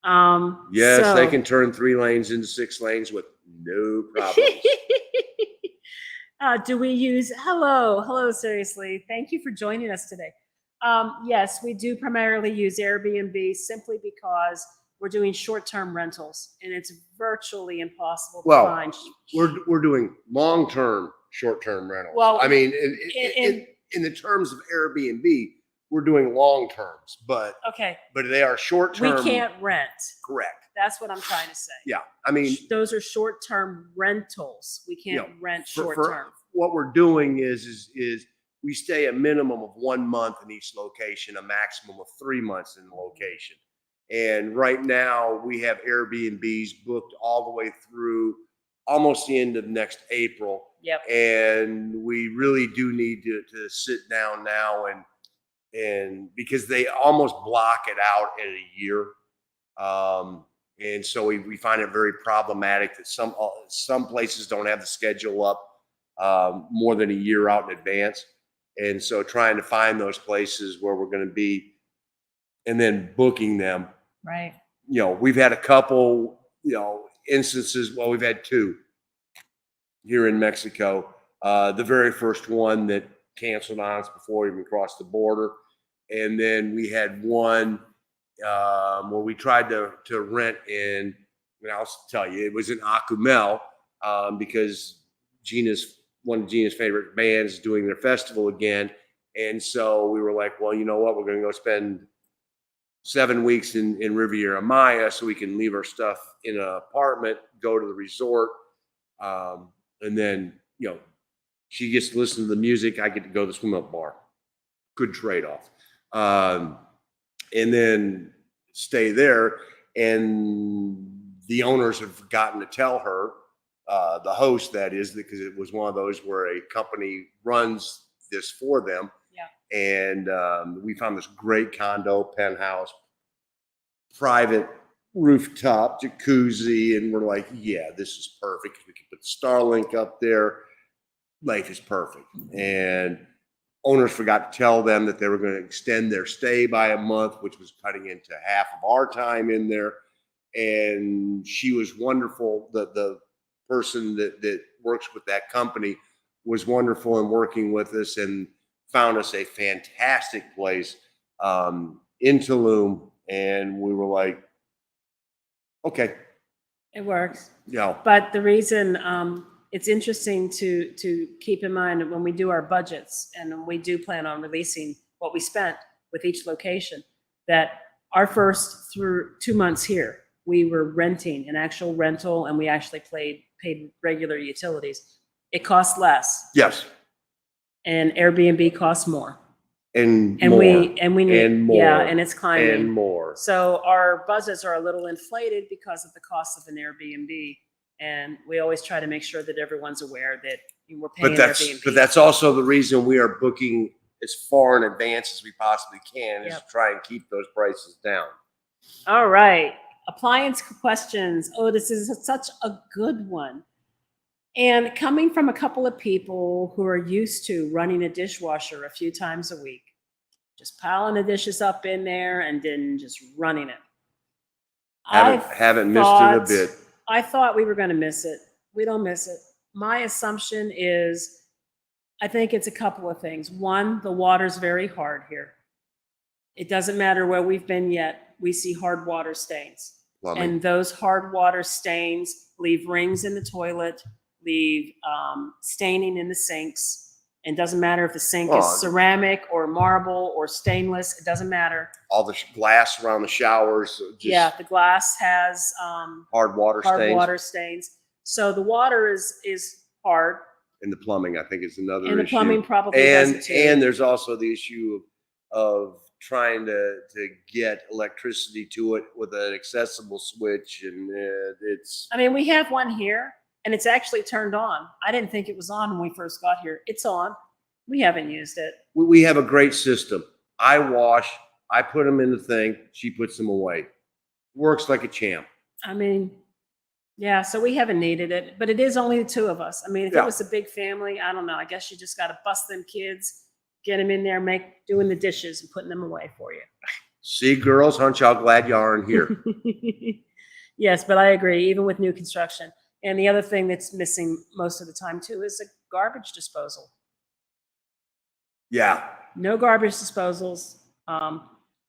Yes, so- they can turn 3 lanes into 6 lanes with no problems. Do we use hello, seriously. Thank you for joining us today. Yes, we do primarily use Airbnb simply because we're doing short-term rentals and it's virtually impossible to Well, find. We're doing long-term, short-term rentals. Well, I mean, in the terms of Airbnb, we're doing long terms, but Okay, they are short term. we can't rent. Correct. That's what I'm trying to say. Yeah, I mean, Those are short-term rentals. We can't rent short-term. what we're doing is we stay a minimum of 1 month in each location, a maximum of 3 months in the location. And right now we have Airbnbs booked all the way through almost the end of next April. Yep. And we really do need to sit down now and because they almost block it out at a year. And so we find it very problematic that some places don't have the schedule up more than a year out in advance. And so trying to find those places where we're going to be and then booking them. Right. You know, we've had a couple, instances. Well, we've had 2 here in Mexico. The very first one that canceled on us before we even crossed the border. And then we had one where we tried to rent in, and I'll tell you, it was in Acumel because one of Gina's favorite bands is doing their festival again. And so we were like, well, you know what? We're going to go spend 7 weeks in Riviera Maya so we can leave our stuff in an apartment, go to the resort. And then, she gets to listen to the music. I get to go to the swim up bar. Good trade-off. And then stay there. And the owners have forgotten to tell her, the host, that is, because it was one of those where a company runs this for them. Yeah. And we found this great condo, penthouse, private rooftop, jacuzzi. And we're like, yeah, this is perfect. We can put Starlink up there. Life is perfect. And owners forgot to tell them that they were going to extend their stay by a month, which was cutting into half of our time in there. And she was wonderful. The person that works with that company was wonderful in working with us and found us a fantastic place in Tulum. And we were like, okay. It works. Yeah. But the reason it's interesting to keep in mind when we do our budgets and we do plan on releasing what we spent with each location, that our first through 2 months here, we were renting an actual rental and we actually paid regular utilities. It costs less. Yes. And Airbnb costs more. And more. we need, and more. Yeah, and it's climbing. And more. So our budgets are a little inflated because of the cost of an Airbnb. And we always try to make sure that everyone's aware that we're paying Airbnb. But that's also the reason we are booking as far in advance as we possibly can, is to try and keep those prices down. All right. Appliance questions. Oh, this is such a good one. And coming from a couple of people who are used to running a dishwasher a few times a week, just piling the dishes up in there and then just running it. Haven't missed it a bit. I thought we were going to miss it. We don't miss it. My assumption is, I think it's a couple of things. One, the water's very hard here. It doesn't matter where we've been yet. We see hard water stains. Plumbing. And those hard water stains leave rings in the toilet, leave staining in the sinks. And it doesn't matter if the sink Oh. is ceramic or marble or stainless. It doesn't matter. All the glass around the showers. Just The glass has hard water stains. So the water is hard. And the plumbing, I think, is another issue. And the plumbing probably does it too. And there's also the issue of trying to get electricity to it with an accessible switch, and it's. I mean, we have one here, and it's actually turned on. I didn't think it was on when we first got here. It's on. We haven't used it. We have a great system. I wash. I put them in the thing. She puts them away. Works like a champ. I mean, yeah. So we haven't needed it, but it is only the two of us. I mean, if it was a big family, I don't know. I guess you just got to bust them kids, get them in there, doing the dishes and putting them away for you. See, girls, aren't y'all glad y'all aren't here? Yes, but I agree. Even with new construction. And the other thing that's missing most of the time too is a garbage disposal. Yeah. No garbage disposals.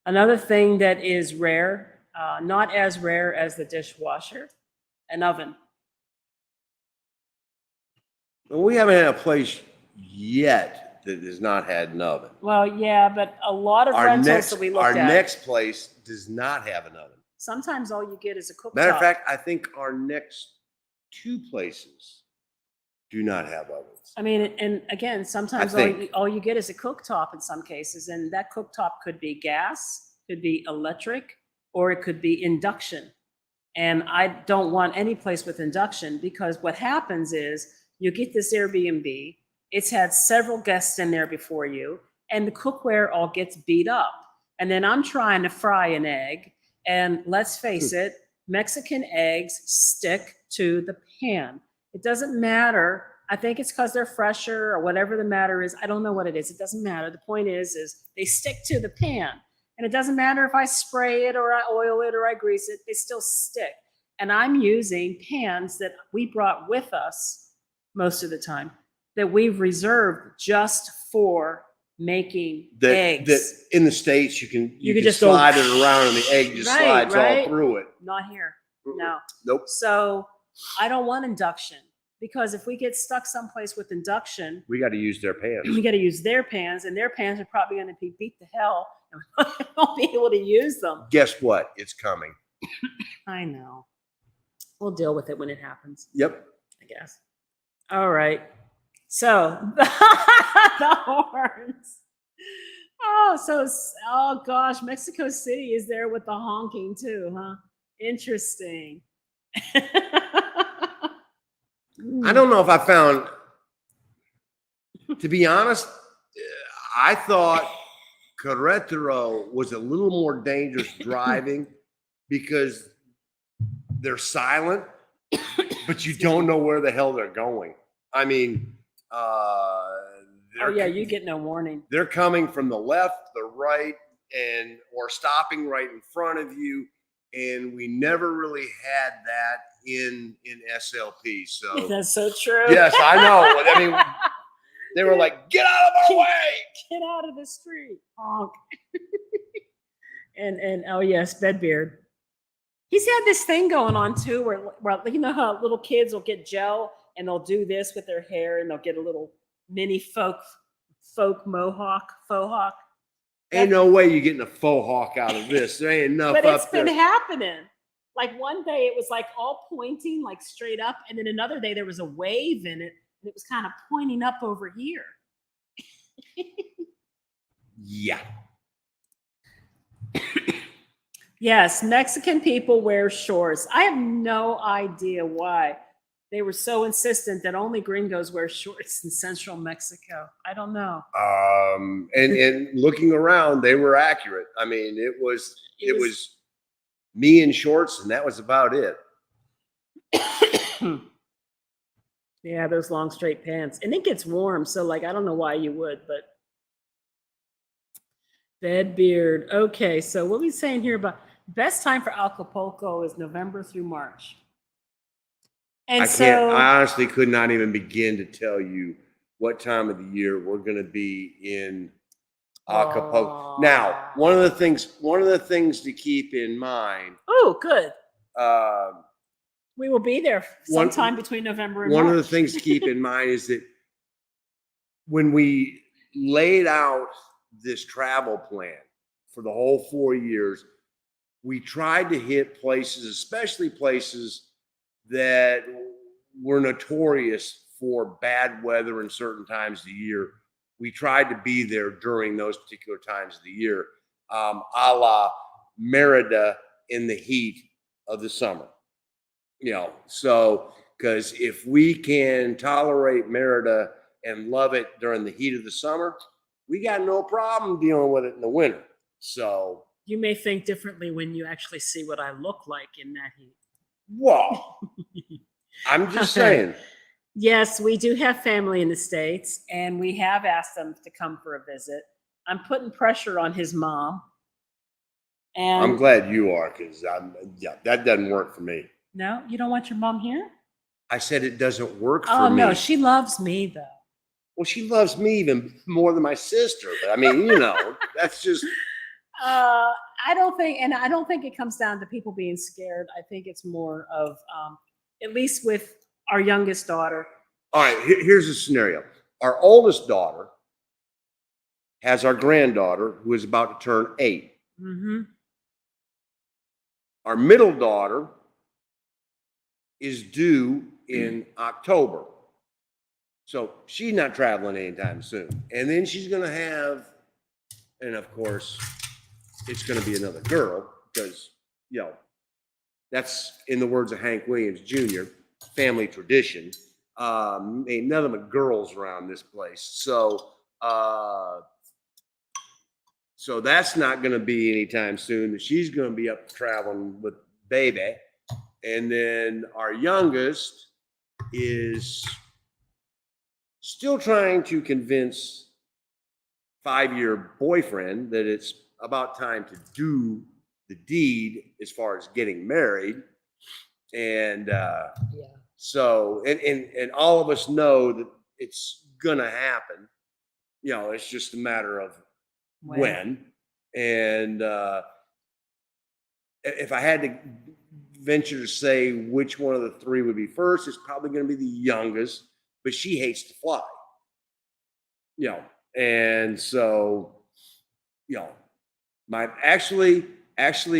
Another thing that is rare, not as rare as the dishwasher, an oven. Well, we haven't had a place yet that has not had an oven. Well, yeah, but a lot of rentals that we looked at. Our next place does not have an oven. Sometimes all you get is a cooktop. Matter of fact, I think our next two places do not have ovens. I mean, and again, sometimes all you get is a cooktop in some cases, and that cooktop could be gas, could be electric, or it could be induction. And I don't want any place with induction, because what happens is you get this Airbnb, it's had several guests in there before you, and the cookware all gets beat up. And then I'm trying to fry an egg, and let's face it, Mexican eggs stick to the pan. It doesn't matter. I think it's because they're fresher or whatever the matter is. I don't know what it is. It doesn't matter. The point is they stick to the pan. And it doesn't matter if I spray it or I oil it or I grease it, they still stick. And I'm using pans that we brought with us most of the time, that we've reserved just for making eggs. That in the States, you can just slide it around and the egg just slides all through it. Not here. No. Nope. So I don't want induction, because if we get stuck someplace with induction, we got to use their pans. We got to use their pans, and their pans are probably going to be beat to hell, and we won't be able to use them. Guess what? It's coming. I know. We'll deal with it when it happens. Yep. I guess. All right. So the horns. Oh gosh, Mexico City is there with the honking too, huh? Interesting. I don't know if I found, to be honest, I thought Querétaro was a little more dangerous driving because they're silent, but you don't know where the hell they're going. I mean, you get no warning. They're coming from the left, the right, or stopping right in front of you. And we never really had that in SLP. So that's so true. Yes, I know. I mean, they were like, "Get out of our way! Get out of the street!" Honk. and oh yes, Bedbeard. He's had this thing going on too, where you know how little kids will get gel and they'll do this with their hair and they'll get a little mini folk mohawk, faux hawk. Ain't no way you're getting a faux hawk out of this. There ain't enough. But it's been happening. Like one day it was like all pointing like straight up, and then another day there was a wave in it and it was kind of pointing up over here. Yeah. Yes, Mexican people wear shorts. I have no idea why. They were so insistent that only gringos wear shorts in central Mexico. I don't know. And looking around, they were accurate. I mean, it was me in shorts, and that was about it. Yeah, those long straight pants. And it gets warm, so like I don't know why you would, but Bedbeard. Okay, so what are we saying here about best time for Acapulco is November through March. And I honestly could not even begin to tell you what time of the year we're going to be in Acapulco. Now, one of the things to keep in mind. Oh, good. We will be there sometime between November and March. One of the things to keep in mind is that when we laid out this travel plan for the whole 4 years, we tried to hit places, especially places that were notorious for bad weather in certain times of the year. We tried to be there during those particular times of the year, a la Merida in the heat of the summer. So because if we can tolerate Merida and love it during the heat of the summer, we got no problem dealing with it in the winter. So You may think differently when you actually see what I look like in that heat. whoa, I'm just saying. Yes, we do have family in the States, and we have asked them to come for a visit. I'm putting pressure on his mom. And I'm glad you are, because that doesn't work for me. no, you don't want your mom here? I said it doesn't work for Oh, me. no, she loves me, though. Well, she loves me even more than my sister. But I mean, that's just. I don't think it comes down to people being scared. I think it's more of, at least with our youngest daughter. All right, here's a scenario. Our oldest daughter has our granddaughter who is about to turn 8. Mm-hmm. Our middle daughter is due in October. So she's not traveling anytime soon. And then she's going to have, and of course, it's going to be another girl because, that's, in the words of Hank Williams Jr., family tradition. Ain't none of them girls around this place. So that's not going to be anytime soon. She's going to be up traveling with baby. And then our youngest is still trying to convince 5-year boyfriend that it's about time to do the deed as far as getting married. And so, and all of us know that it's gonna happen. It's just a matter of when. And if I had to venture to say which one of the 3 would be first, it's probably going to be the youngest, but she hates to fly. And so, my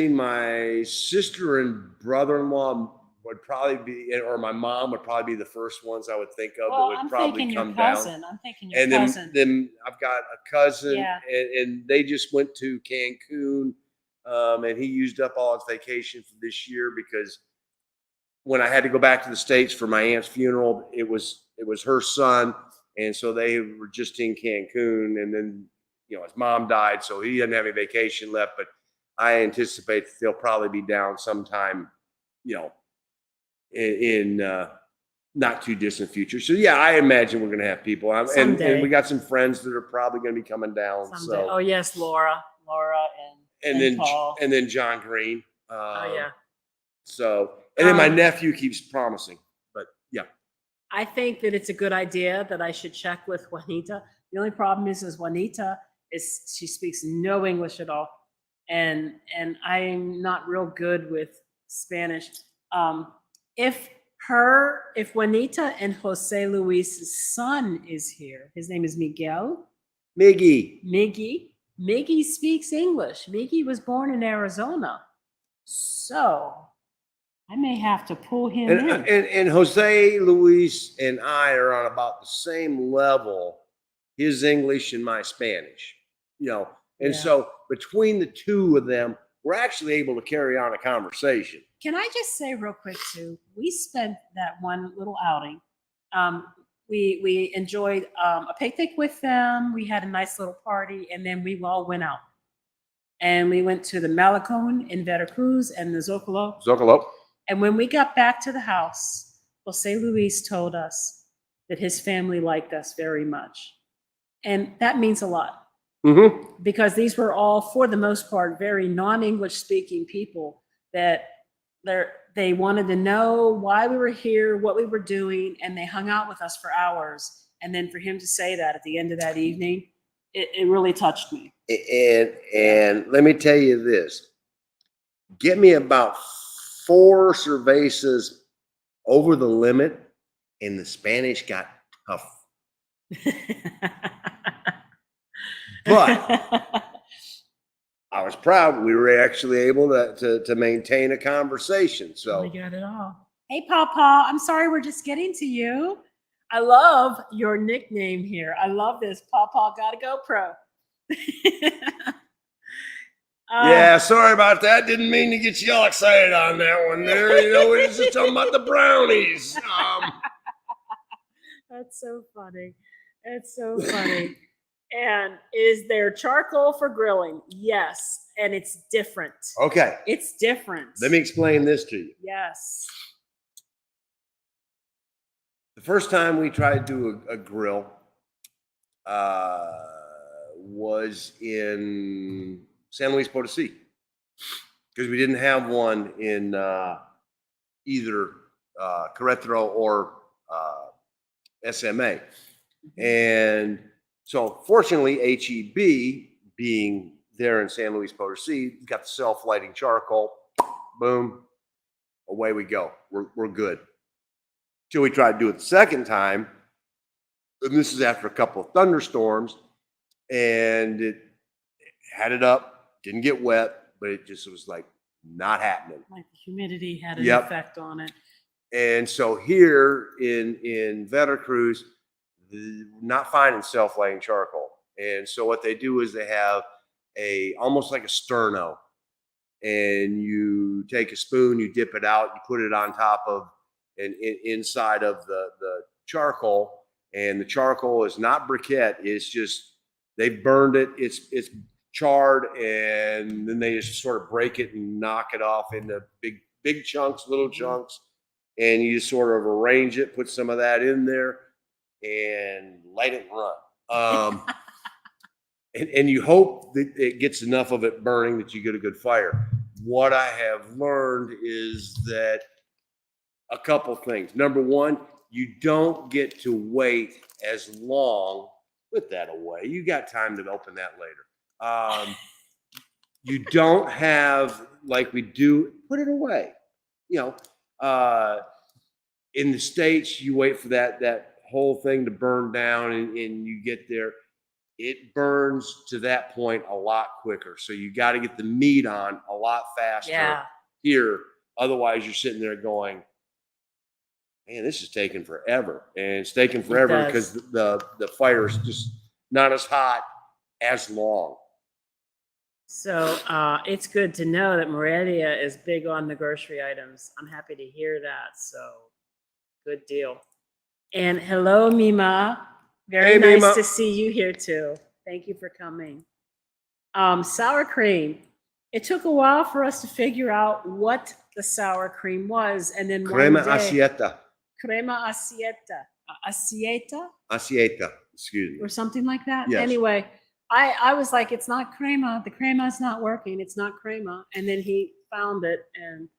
my sister and brother-in-law would probably be, or my mom would probably be the first ones I would think of that would probably come down. I'm thinking your cousin. Then I've got a cousin, Yeah. and they just went to Cancun, and he used up all his vacation for this year because when I had to go back to the States for my aunt's funeral, it was her son, and so they were just in Cancun, and then his mom died, so he doesn't have any vacation left. But I anticipate that they'll probably be down sometime, in not too distant future. So yeah, I imagine we're gonna have people, and we got some friends that are probably gonna be coming down. Someday. So oh yes, Laura, and then Paul. and then John Green. Oh yeah. So and then my nephew keeps promising, but yeah. I think that it's a good idea that I should check with Juanita. The only problem is Juanita she speaks no English at all, and I'm not real good with Spanish. If Juanita and Jose Luis's son is here, his name is Miguel. Miggy speaks English. Miggy was born in Arizona, so I may have to pull him in. And Jose Luis and I are on about the same level, his English and my Spanish, and so between the two of them, we're actually able to carry on a conversation. Can I just say real quick too, we spent that one little outing. We enjoyed a picnic with them. We had a nice little party, and then we all went out. And we went to the Malecon in Veracruz and the Zocalo. And when we got back to the house, Jose Luis told us that his family liked us very much. And that means a lot. Mm-hmm. Because these were all, for the most part, very non-English speaking people that they wanted to know why we were here, what we were doing, and they hung out with us for hours. And then for him to say that at the end of that evening, it really touched me. And let me tell you this, get me about 4 cervezas over the limit, and the Spanish got tough. But I was proud we were actually able to maintain a conversation. So we got it all. Hey, Papa, I'm sorry we're just getting to you. I love your nickname here. I love this. Papa got a GoPro. yeah, sorry about that. Didn't mean to get you all excited on that one there. You know, we're just talking about the brownies. That's so funny. That's so funny. And is there charcoal for grilling? Yes. And it's different. Okay. It's different. Let me explain this to you. Yes. The first time we tried to do a grill was in San Luis Potosi, because we didn't have one in either Querétaro or SMA. And so fortunately, HEB being there in San Luis Potosi, got the self-lighting charcoal, boom, away we go. We're good. Till we tried to do it the second time, and this is after a couple of thunderstorms, and it had it up, didn't get wet, but it just was like not happening. Like the humidity had an effect on it. And so here in Veracruz, not finding self-lighting charcoal. And so what they do is they have almost like a sterno, and you take a spoon, you dip it out, you put it on top of and inside of the charcoal, and the charcoal is not briquette. It's just, they've burned it. It's charred, and then they just sort of break it and knock it off into big chunks, little chunks. And you just sort of arrange it, put some of that in there, and light it and run. And you hope that it gets enough of it burning that you get a good fire. What I have learned is that a couple things. Number one, you don't get to wait as long. Put that away. You got time to open that later. You don't have, like we do, put it away. You know, in the States, you wait for that whole thing to burn down, and you get there. It burns to that point a lot quicker. So you got to get the meat on a lot faster here. Otherwise, you're sitting there going, man, this is taking forever. And it's taking forever because the fire is just not as hot as long. So it's good to know that Morelia is big on the grocery items. I'm happy to hear that. So good deal. And hello, Mima. Very nice Mima. to see you here too. Thank you for coming. Sour cream. It took a while for us to figure out what the sour cream was, and then Crema one day, asieta. Crema asieta. Asieta? Asieta, excuse me. Or something like that. Yes. Anyway, I was like, it's not crema. The crema is not working. It's not crema. And then he found it, and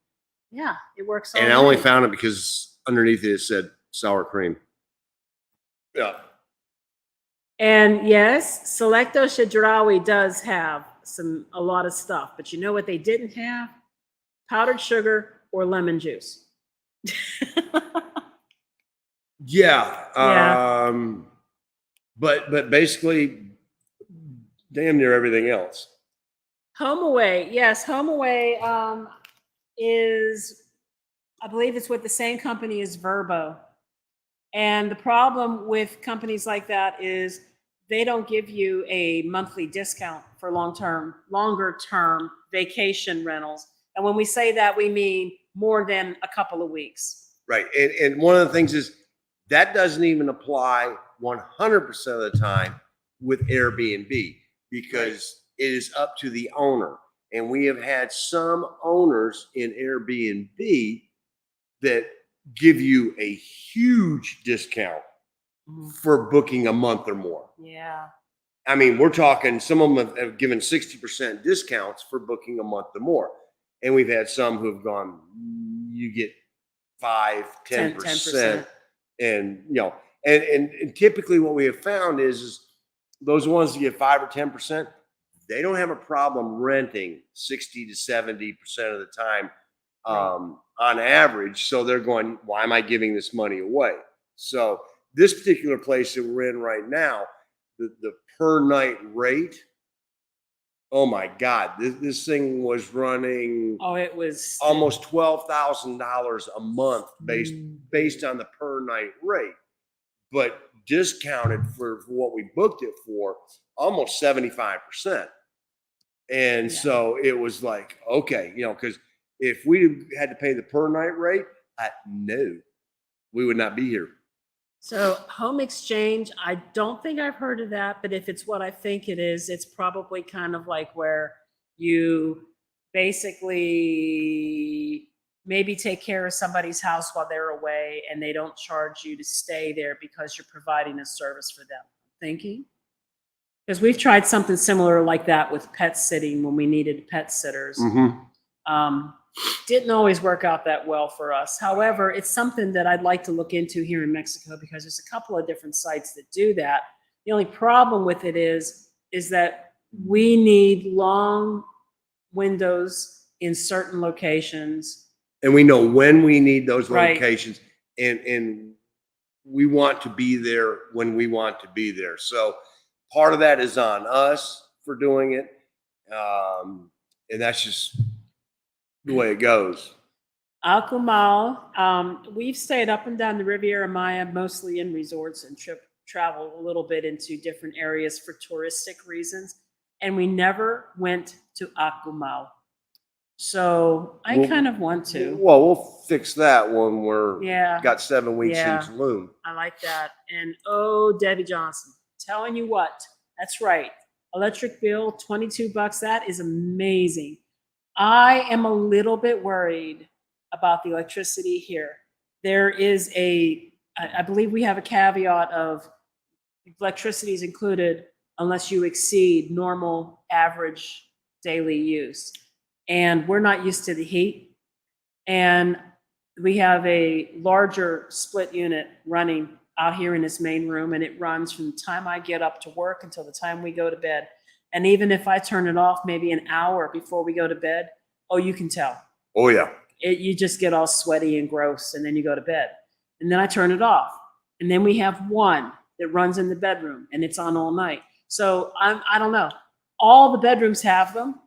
yeah, it works. And I only found it because underneath it said sour cream. Yeah. And yes, Selecto Chedraui does have a lot of stuff, but you know what they didn't have? Powdered sugar or lemon juice. Yeah. But basically damn near everything else. HomeAway. Yes, HomeAway is, I believe it's with the same company as Verbo. And the problem with companies like that is they don't give you a monthly discount for longer term vacation rentals. And when we say that, we mean more than a couple of weeks. Right. And one of the things is that doesn't even apply 100% of the time with Airbnb, because it is up to the owner. And we have had some owners in Airbnb that give you a huge discount for booking a month or more. Yeah. I mean, we're talking, some of them have given 60% discounts for booking a month or more. And we've had some who have gone, you get 5-10%. And, you know, and typically what we have found is those ones that get 5 or 10%, they don't have a problem renting 60 to 70% of the time on average. So they're going, why am I giving this money away? So this particular place that we're in right now, the per night rate, oh my God, this thing was running Oh, it was almost $12,000 a month based on the per night rate, but discounted for what we booked it for almost 75%. And so it was like, okay, because if we had to pay the per night rate, no, we would not be here. So home exchange, I don't think I've heard of that, but if it's what I think it is, it's probably kind of like where you basically maybe take care of somebody's house while they're away and they don't charge you to stay there because you're providing a service for them. Thinking? Because we've tried something similar like that with pet sitting when we needed pet sitters. Didn't always work out that well for us. However, it's something that I'd like to look into here in Mexico because there's a couple of different sites that do that. The only problem with it is that we need long windows in certain locations. And we know when we need those Right. locations, and we want to be there when we want to be there. So part of that is on us for doing it. And that's just the way it goes. Akumal, we've stayed up and down the Riviera Maya, mostly in resorts, and travel a little bit into different areas for touristic reasons. And we never went to Akumal. So I kind of want to. Well, we'll fix that when we're got 7 weeks in Yeah. Tulum. I like that. And oh, Debbie Johnson, telling you what, that's right. Electric bill, $22. That is amazing. I am a little bit worried about the electricity here. There is I believe we have a caveat of electricity is included unless you exceed normal average daily use. And we're not used to the heat. And we have a larger split unit running out here in this main room, and it runs from the time I get up to work until the time we go to bed. And even if I turn it off maybe an hour before we go to bed, oh, you can tell. Oh, yeah. You just get all sweaty and gross, and then you go to bed. And then I turn it off. And then we have one that runs in the bedroom, and it's on all night. So I don't know. All the bedrooms have them.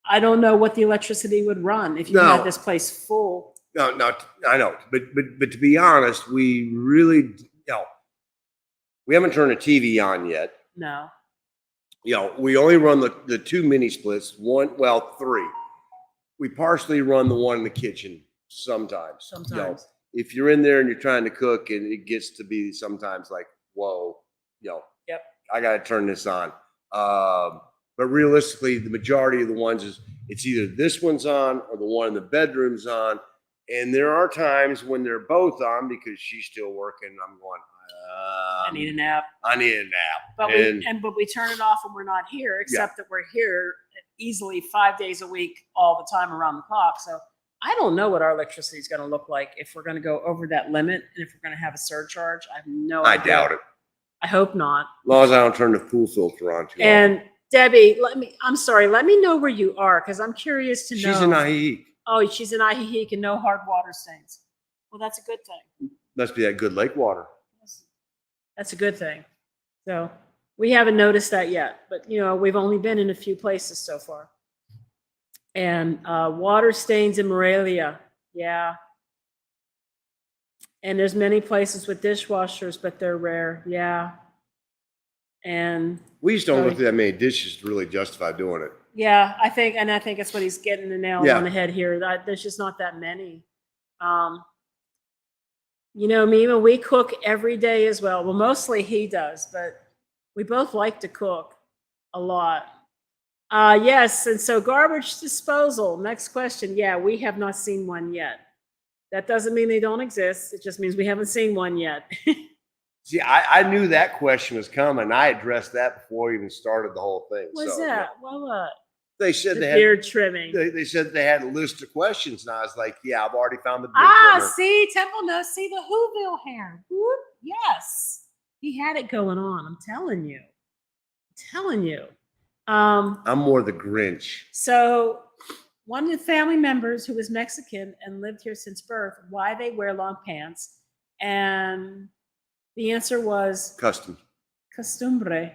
I don't know what the electricity would run if you had this place full. No, I know. But to be honest, we really, we haven't turned the TV on yet. No. We only run the 2 mini splits, 3. We partially run the one in the kitchen sometimes. Sometimes. If you're in there and you're trying to cook and it gets to be sometimes like, whoa, Yep. I got to turn this on. But realistically, the majority of the ones it's either this one's on or the one in the bedroom's on. And there are times when they're both on because she's still working. I'm going, I need a nap. I need a nap. But we turn it off when we're not here, except that we're here easily 5 days a week, all the time around the clock. So I don't know what our electricity is going to look like if we're going to go over that limit and if we're going to have a surcharge. I have no idea. I doubt it. I hope not. As long as I don't turn the pool filter on too And often. Debbie, let me know where you are because I'm curious to know. She's in Ajijic. Oh, she's in Ajijic and no hard water stains. Well, that's a good thing. Must be that good lake water. That's a good thing. So we haven't noticed that yet, but we've only been in a few places so far. And water stains in Morelia, yeah. And there's many places with dishwashers, but they're rare, yeah. And we just don't look at that many dishes to really justify doing it. Yeah, I think it's what he's getting the nail on the head here. There's just not that many. Me, when we cook every day as well. Well, mostly he does, but we both like to cook a lot. Yes, and so garbage disposal. Next question. Yeah, we have not seen one yet. That doesn't mean they don't exist. It just means we haven't seen one yet. See, I knew that question was coming. I addressed that before we even started the whole thing. What's that? Well, what? They said they had beard trimming. They said they had a list of questions, and I was like, "Yeah, I've already found the beard trimmer." See, Temple knows. See the Whoville hair. Whoop. Yes, he had it going on. I'm telling you. I'm more the Grinch. So, one of the family members who was Mexican and lived here since birth, why they wear long pants, and The answer was Custom. costumbre.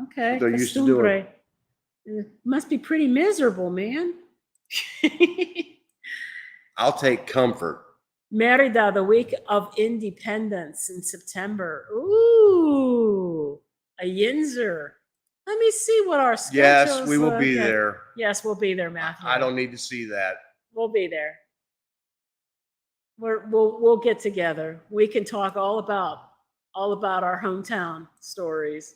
Okay, What they're used to doing. costumbre. It must be pretty miserable, man. I'll take comfort. Merida, the week of independence in September. Ooh, a yinzer. Let me see what our schedules Yes, we will be look at. there. Yes, we'll be there, Matthew. I don't need to see that. We'll be there. We'll get together. We can talk all about our hometown stories.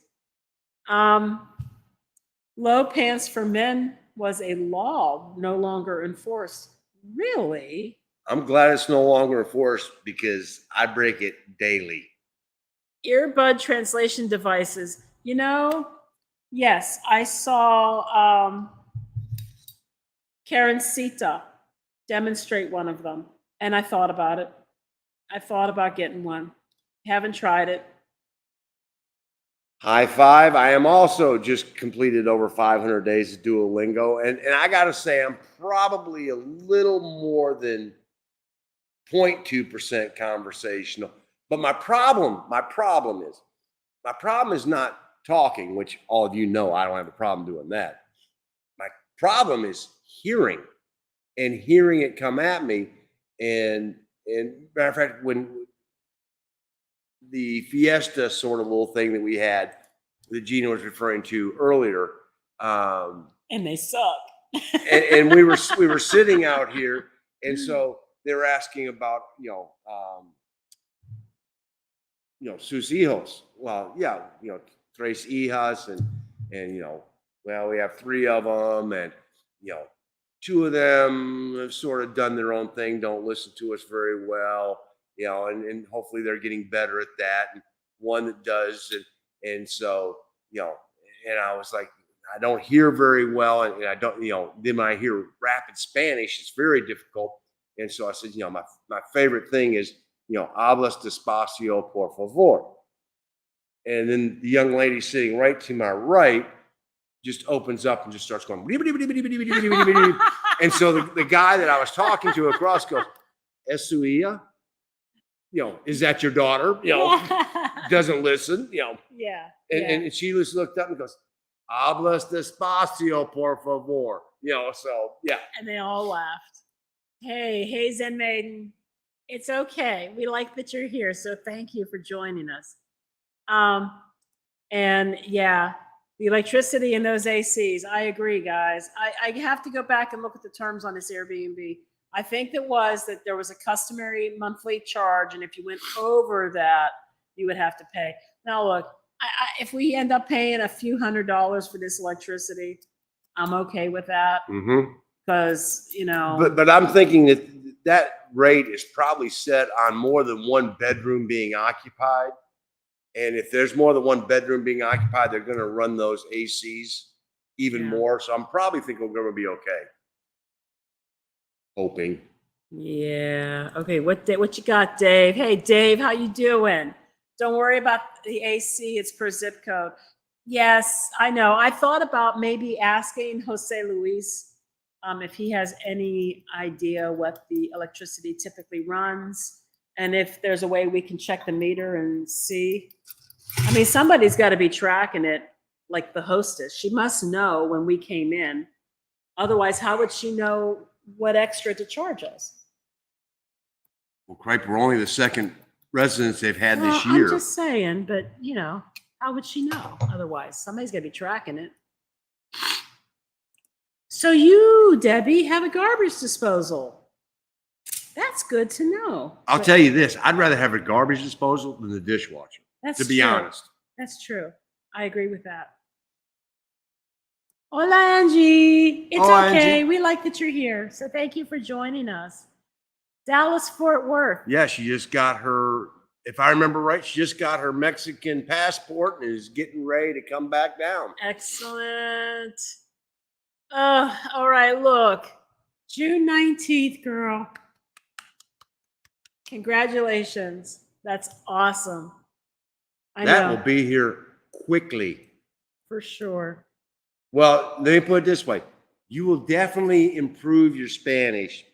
Low pants for men was a law no longer enforced. Really? I'm glad it's no longer enforced because I break it daily. Earbud translation devices. You know, yes, I saw Karen Sita demonstrate one of them, and I thought about it. I thought about getting one. Haven't tried it. High five. I am also just completed over 500 days of Duolingo. And I got to say, I'm probably a little more than 0.2% conversational. But my problem is not talking, which all of you know I don't have a problem doing that. My problem is hearing and hearing it come at me. And matter of fact, when the fiesta sort of little thing that we had that Gina was referring to earlier. And they suck. and we were sitting out here, and so they were asking about sus hijos. Well, yeah, tres hijas, and well, we have 3 of them, and 2 of them have sort of done their own thing, don't listen to us very well. And hopefully they're getting better at that. And one that does, and so and I was like, I don't hear very well, and I don't, then when I hear rapid Spanish, it's very difficult. And so I said, my favorite thing is, hablas despacio, por favor. And then the young lady sitting right to my right just opens up and just starts going, and so the guy that I was talking to across goes, ¿Es su hija? Is that your daughter? Doesn't listen, Yeah. And she just looked up and goes, hablas despacio, por favor. So yeah. And they all laughed. Hey, Zen Maiden. It's okay. We like that you're here. So thank you for joining us. And yeah, the electricity in those ACs. I agree, guys. I have to go back and look at the terms on this Airbnb. I think there was a customary monthly charge, and if you went over that, you would have to pay. Now, look, if we end up paying a few $100s for this electricity, I'm okay with that because But I'm thinking that rate is probably set on more than one bedroom being occupied, and if there's more than one bedroom being occupied, they're going to run those ACs even more. So I'm probably thinking we're going to be okay. Hoping. Yeah. Okay. What you got, Dave? Hey, Dave, how you doing? Don't worry about the AC. It's per zip code. Yes, I know. I thought about maybe asking Jose Luis if he has any idea what the electricity typically runs, and if there's a way we can check the meter and see. I mean, somebody's got to be tracking it, like the hostess. She must know when we came in. Otherwise, how would she know what extra to charge us? Well, cripe, we're only the second residence they've had this year. I'm just saying, but how would she know otherwise? Somebody's got to be tracking it. So you, Debbie, have a garbage disposal. That's good to know. I'll tell you this, I'd rather have a garbage disposal than the dishwasher, to be honest. That's true. I agree with that. Hola, Angie. It's okay. Angie. We like that you're here. So thank you for joining us. Dallas, Fort Worth. Yeah, she just got her, if I remember right, she just got her Mexican passport and is getting ready to come back down. Excellent. All right, look. June 19th, girl. Congratulations. That's awesome. I know. That will be here quickly. For sure. Well, let me put it this way. You will definitely improve your Spanish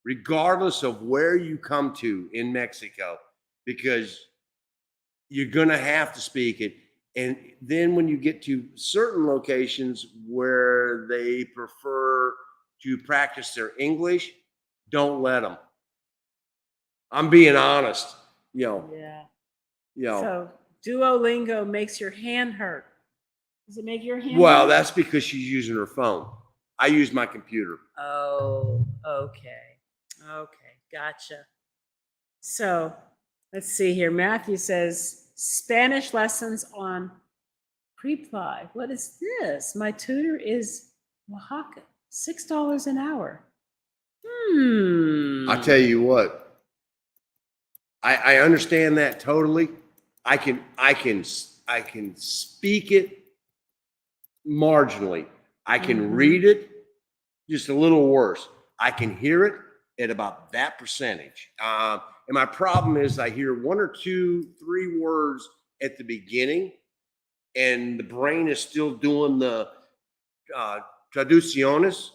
regardless of where you come to in Mexico, because you're going to have to speak it. And then when you get to certain locations where they prefer to practice their English, don't let them. I'm being honest, Yeah. you know. So Duolingo makes your hand hurt. Does it make your hand Well, hurt? that's because she's using her phone. I use my computer. Oh, okay. Okay, gotcha. So let's see here. Matthew says Spanish lessons on Preply. What is this? My tutor is Oaxaca. $6 an hour. I tell you what, I understand that totally. I can speak it marginally. I can read it just a little worse. I can hear it at about that percentage. And my problem is I hear 1 or 2, 3 words at the beginning, and the brain is still doing the traducciones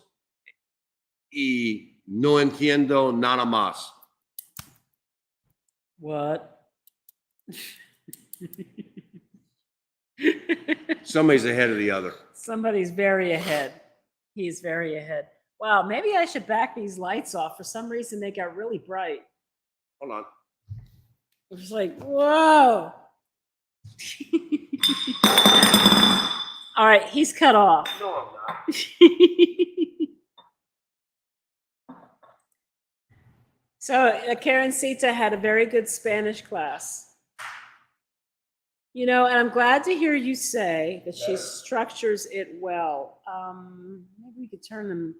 y no entiendo nada más. What? Somebody's ahead of the other. Somebody's very ahead. He's very ahead. Wow, maybe I should back these lights off. For some reason, they got really bright. Hold on. It was like, whoa. All right, he's cut off. No, I'm not. So Karencita had a very good Spanish class. And I'm glad to hear you say that she structures it well. Maybe we could turn them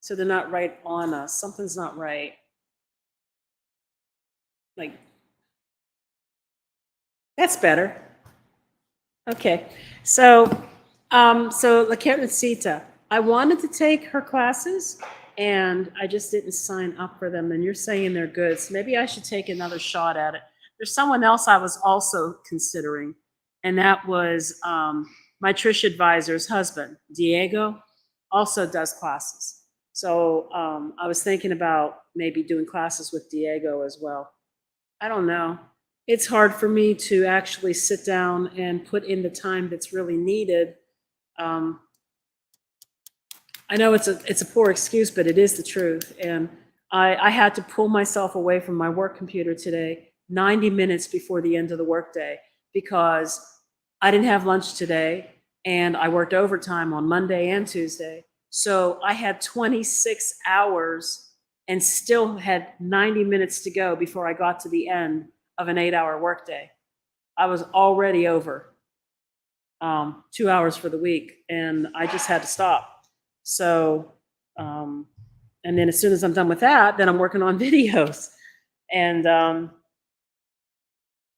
so they're not right on us. Something's not right. Like, that's better. Okay. So La Karencita, I wanted to take her classes and I just didn't sign up for them. And you're saying they're good. So maybe I should take another shot at it. There's someone else I was also considering, and that was my Trish advisor's husband, Diego, also does classes. So I was thinking about maybe doing classes with Diego as well. I don't know. It's hard for me to actually sit down and put in the time that's really needed. I know it's a poor excuse, but it is the truth. And I had to pull myself away from my work computer today 90 minutes before the end of the workday because I didn't have lunch today and I worked overtime on Monday and Tuesday. So I had 26 hours and still had 90 minutes to go before I got to the end of an 8-hour workday. I was already over 2 hours for the week and I just had to stop. So, and then as soon as I'm done with that, then I'm working on videos. And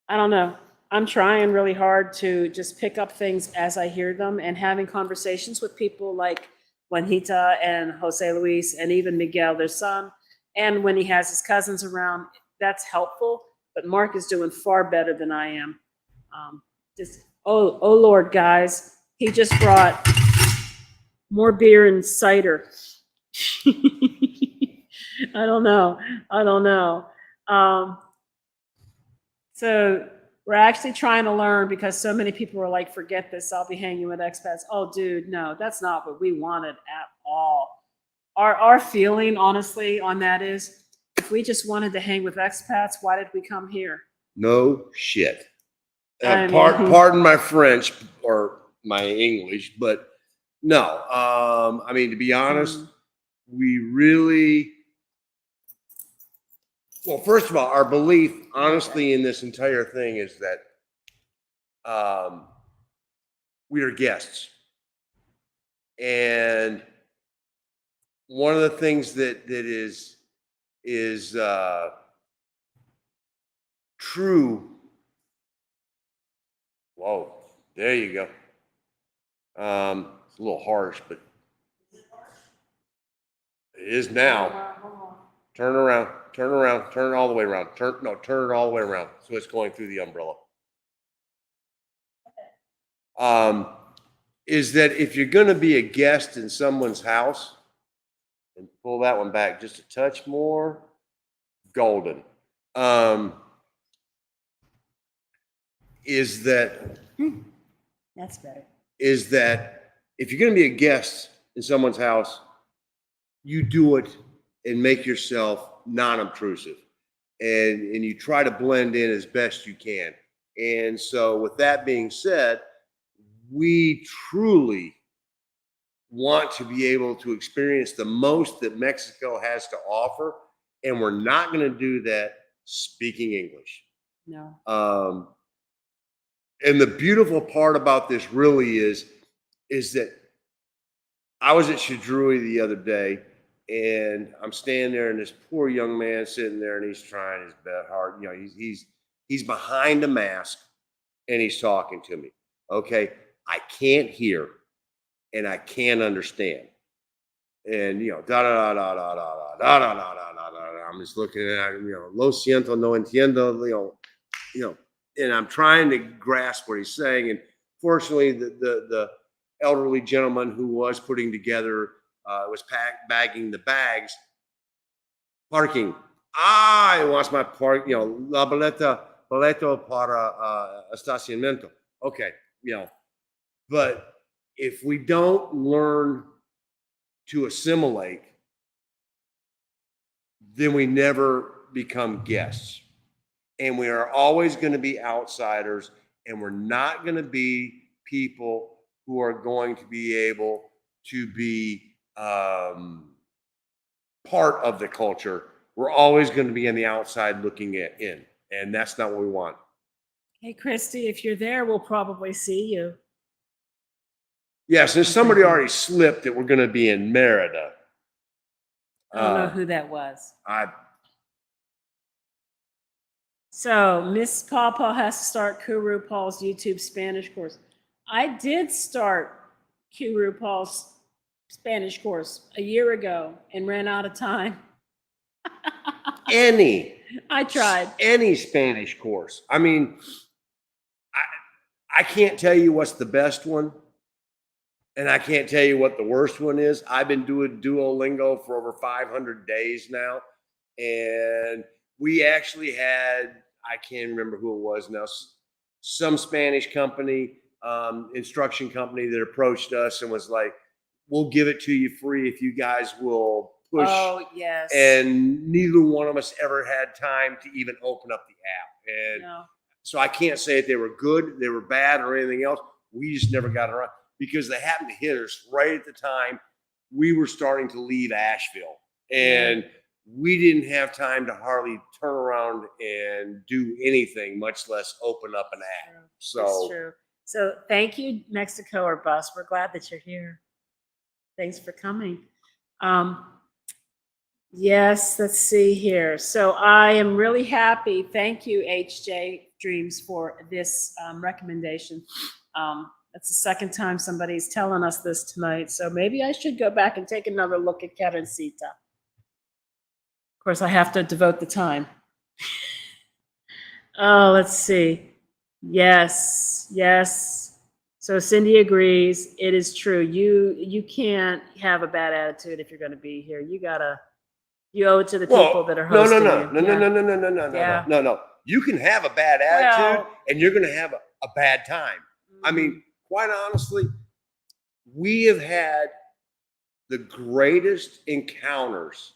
I don't know. I'm trying really hard to just pick up things as I hear them and having conversations with people like Juanita and Jose Luis and even Miguel, their son. And when he has his cousins around, that's helpful. But Mark is doing far better than I am. Oh Lord, guys, he just brought more beer and cider. I don't know. So we're actually trying to learn because so many people are like, forget this, I'll be hanging with expats. Oh, dude, no, that's not what we wanted at all. Our feeling, honestly, on that is, if we just wanted to hang with expats, why did we come here? No shit. I mean- Pardon my French or my English, but no. I mean, to be honest, we really, well, first of all, our belief, honestly, in this entire thing is that we are guests. And one of the things that is true. Whoa, there you go. It's a little harsh, but it is now. Turn around, turn it all the way around. Turn it all the way around. So it's going through the umbrella. Is that if you're going to be a guest in someone's house, and pull that one back just a touch more, golden. is that That's better. is that if you're going to be a guest in someone's house, you do it and make yourself non-obtrusive, and you try to blend in as best you can. And so, with that being said, we truly want to be able to experience the most that Mexico has to offer, and we're not going to do that speaking English. No. And the beautiful part about this really is that I was at Shadrui the other day, and I'm standing there, and this poor young man sitting there, and he's trying his best hard. You know, he's behind a mask, and he's talking to me. Okay, I can't hear, and I can't understand. And da da da da da da da da da da da da. I'm just looking at lo siento, no entiendo. And I'm trying to grasp what he's saying. And fortunately, the elderly gentleman who was putting together was bagging the bags. Parking. He wants my park. La boleto para estacionamiento. Okay, but if we don't learn to assimilate, then we never become guests. And we are always going to be outsiders, and we're not going to be people who are going to be able to be part of the culture. We're always going to be on the outside looking in, and that's not what we want. Hey, Christy, if you're there, we'll probably see you. Yeah, since somebody already slipped that we're going to be in Merida. I don't know who that was. So Miss Pawpaw has to start Kuru Paul's YouTube Spanish course. I did start Kuru Paul's Spanish course a year ago and ran out of time. I tried. Any Spanish course. I mean, I can't tell you what's the best one, and I can't tell you what the worst one is. I've been doing Duolingo for over 500 days now, and we actually had, I can't remember who it was now, some Spanish company, instruction company that approached us and was like, we'll give it to you free if you guys will push. Oh, yes. And neither one of us ever had time to even open up the app. And so I can't say that they were good, they were bad, or anything else. We just never got around because they happened to hit us right at the time we were starting to leave Asheville. And we didn't have time to hardly turn around and do anything, much less open up an app. So that's true. So thank you, Mexico or Bus. We're glad that you're here. Thanks for coming. Yes, let's see here. So I am really happy. Thank you, HJ Dreams, for this recommendation. That's the second time somebody's telling us this tonight. So maybe I should go back and take another look at Karencita. Of course, I have to devote the time. Oh, let's see. Yes. So Cindy agrees. It is true. You can't have a bad attitude if you're going to be here. You owe it to the people that are hosting you. No. You can have a bad attitude and you're going to have a bad time. I mean, quite honestly, we have had the greatest encounters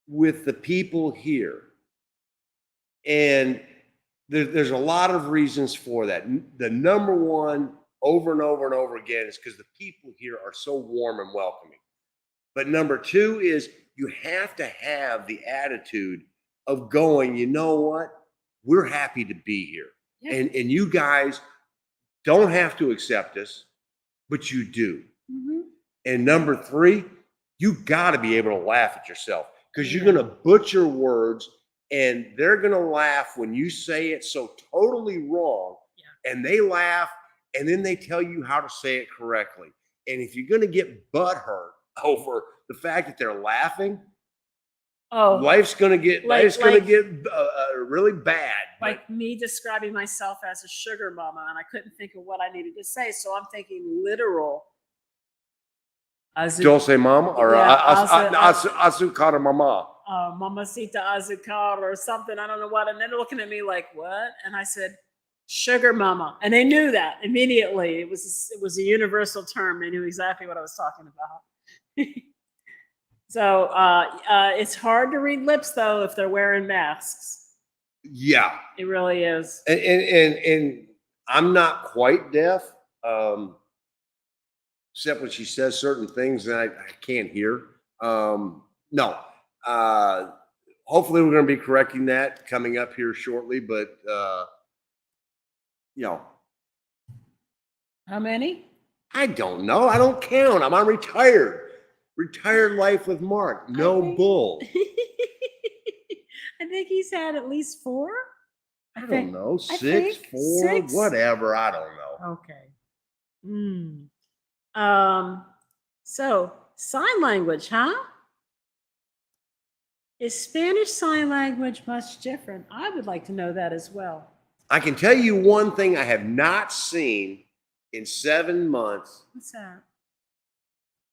with the people here. And there's a lot of reasons for that. The number one, over and over and over again, is because the people here are so warm and welcoming. But number two is you have to have the attitude of going, you know what? We're happy to be here. Yeah. And you guys don't have to accept us, but you do. Mm-hmm. And number three, you got to be able to laugh at yourself, because you're going to butcher words and they're going to laugh when you say it so totally wrong. Yeah. And they laugh and then they tell you how to say it correctly. And if you're going to get butthurt over the fact that they're laughing, life's going to get really bad. Like me describing myself as a sugar mama, and I couldn't think of what I needed to say. So I'm thinking literal. Dulce mama or azúcar mama. Mamacita azúcar or something. I don't know what. And they're looking at me like, what? And I said, Sugar mama. And they knew that immediately. It was a universal term. They knew exactly what I was talking about. So it's hard to read lips though if they're wearing masks. Yeah. It really is. And I'm not quite deaf. Except when she says certain things that I can't hear. No. Hopefully we're going to be correcting that coming up here shortly, but you know. How many? I don't know. I don't count. I'm retired. Retired life with Mark. No bull. I think he's had at least 4. I don't know. 6, 4, 6. whatever. I don't know. Okay. So sign language, huh? Is Spanish sign language much different? I would like to know that as well. I can tell you one thing I have not seen in 7 months. What's that?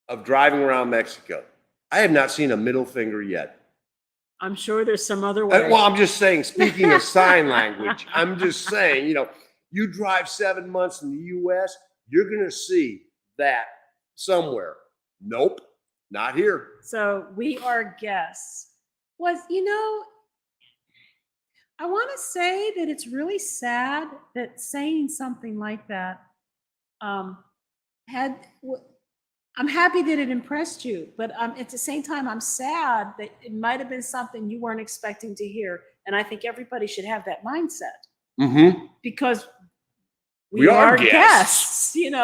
Of driving around Mexico. I have not seen a middle finger yet. I'm sure there's some other way. Well, I'm just saying, speaking of sign language, I'm just saying, you drive 7 months in the US, you're going to see that somewhere. Nope, not here. So we are guests. I want to say that it's really sad that saying something like that I'm happy that it impressed you, but at the same time, I'm sad that it might have been something you weren't expecting to hear. And I think everybody should have that mindset because we are guests, and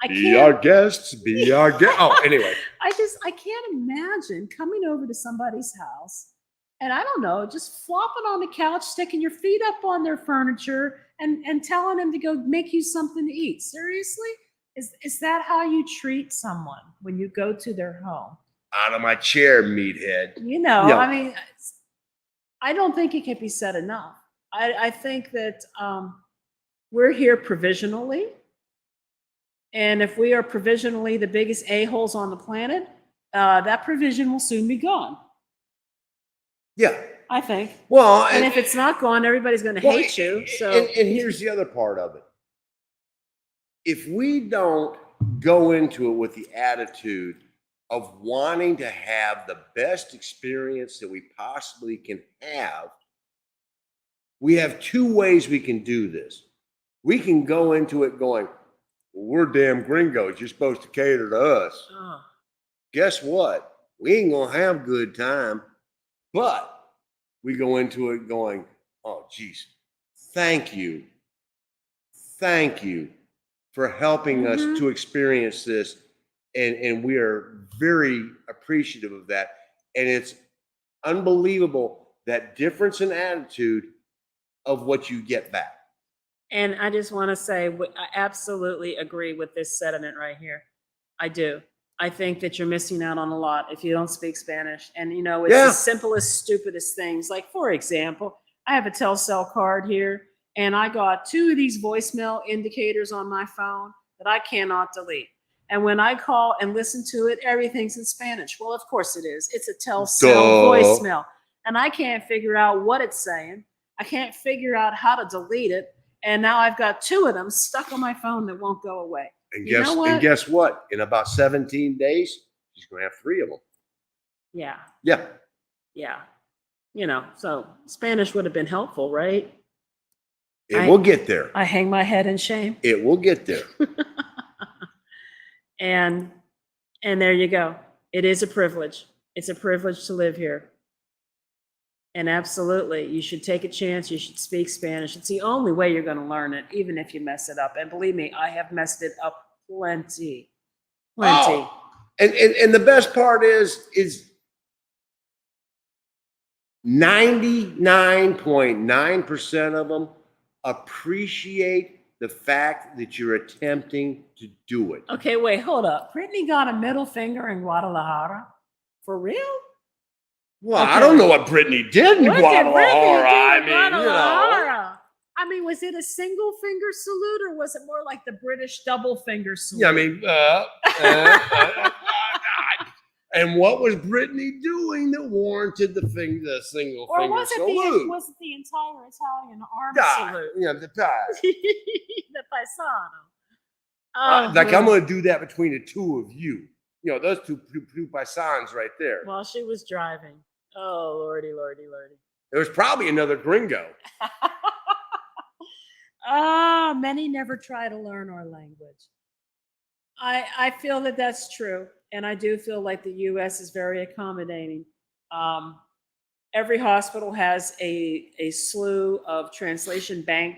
I can't be our guests, be our guests. Oh, anyway. I can't imagine coming over to somebody's house and I don't know, just flopping on the couch, sticking your feet up on their furniture and telling them to go make you something to eat. Seriously? Is that how you treat someone when you go to their home? Out of my chair, meathead. I mean, I don't think it can be said enough. I think that we're here provisionally. And if we are provisionally the biggest a-holes on the planet, that provision will soon be gone. Yeah. I think. Well, and if it's not gone, everybody's going to hate you. So, and here's the other part of it. If we don't go into it with the attitude of wanting to have the best experience that we possibly can have, we have 2 ways we can do this. We can go into it going, well, we're damn gringos. You're supposed to cater to us. Oh. Guess what? We ain't going to have a good time. But we go into it going, oh, geez, thank you. Thank you for helping us to experience this. And we are very appreciative of that. And it's unbelievable, that difference in attitude of what you get back. And I just want to say, I absolutely agree with this sentiment right here. I do. I think that you're missing out on a lot if you don't speak Spanish. And, it's the simplest, stupidest things. Like, for example, I have a Telcel card here, and I got 2 of these voicemail indicators on my phone that I cannot delete. And when I call and listen to it, everything's in Spanish. Well, of course it is. It's a Telcel voicemail. And I can't figure out what it's saying. I can't figure out how to delete it. And now I've got 2 of them stuck on my phone that won't go away. And guess what? In about 17 days, she's going to have 3 of them. Yeah. Yeah. Yeah. So Spanish would have been helpful, right? It will get there. I hang my head in shame. It will get there. And there you go. It is a privilege. It's a privilege to live here. And absolutely, you should take a chance. You should speak Spanish. It's the only way you're going to learn it, even if you mess it up. And believe me, I have messed it up plenty. Oh, and the best part is 99.9% of them appreciate the fact that you're attempting to do it. Okay, wait, hold up. Brittany got a middle finger in Guadalajara? For real? Well, okay. I don't know what Brittany did in Guadalajara. I mean, was it a single finger salute or was it more like the British double finger salute? Yeah, I mean, And what was Brittany doing that warranted the single Or finger was it salute? the entire Italian arm Die. salute? Yeah, the die. The paisano. Like I'm going to do that between the two of you. You know, those two paisans right there. While she was driving. Oh, lordy, lordy, lordy. There was probably another gringo. Many never try to learn our language. I feel that that's true. And I do feel like the U.S. is very accommodating. Every hospital has a slew of translation bank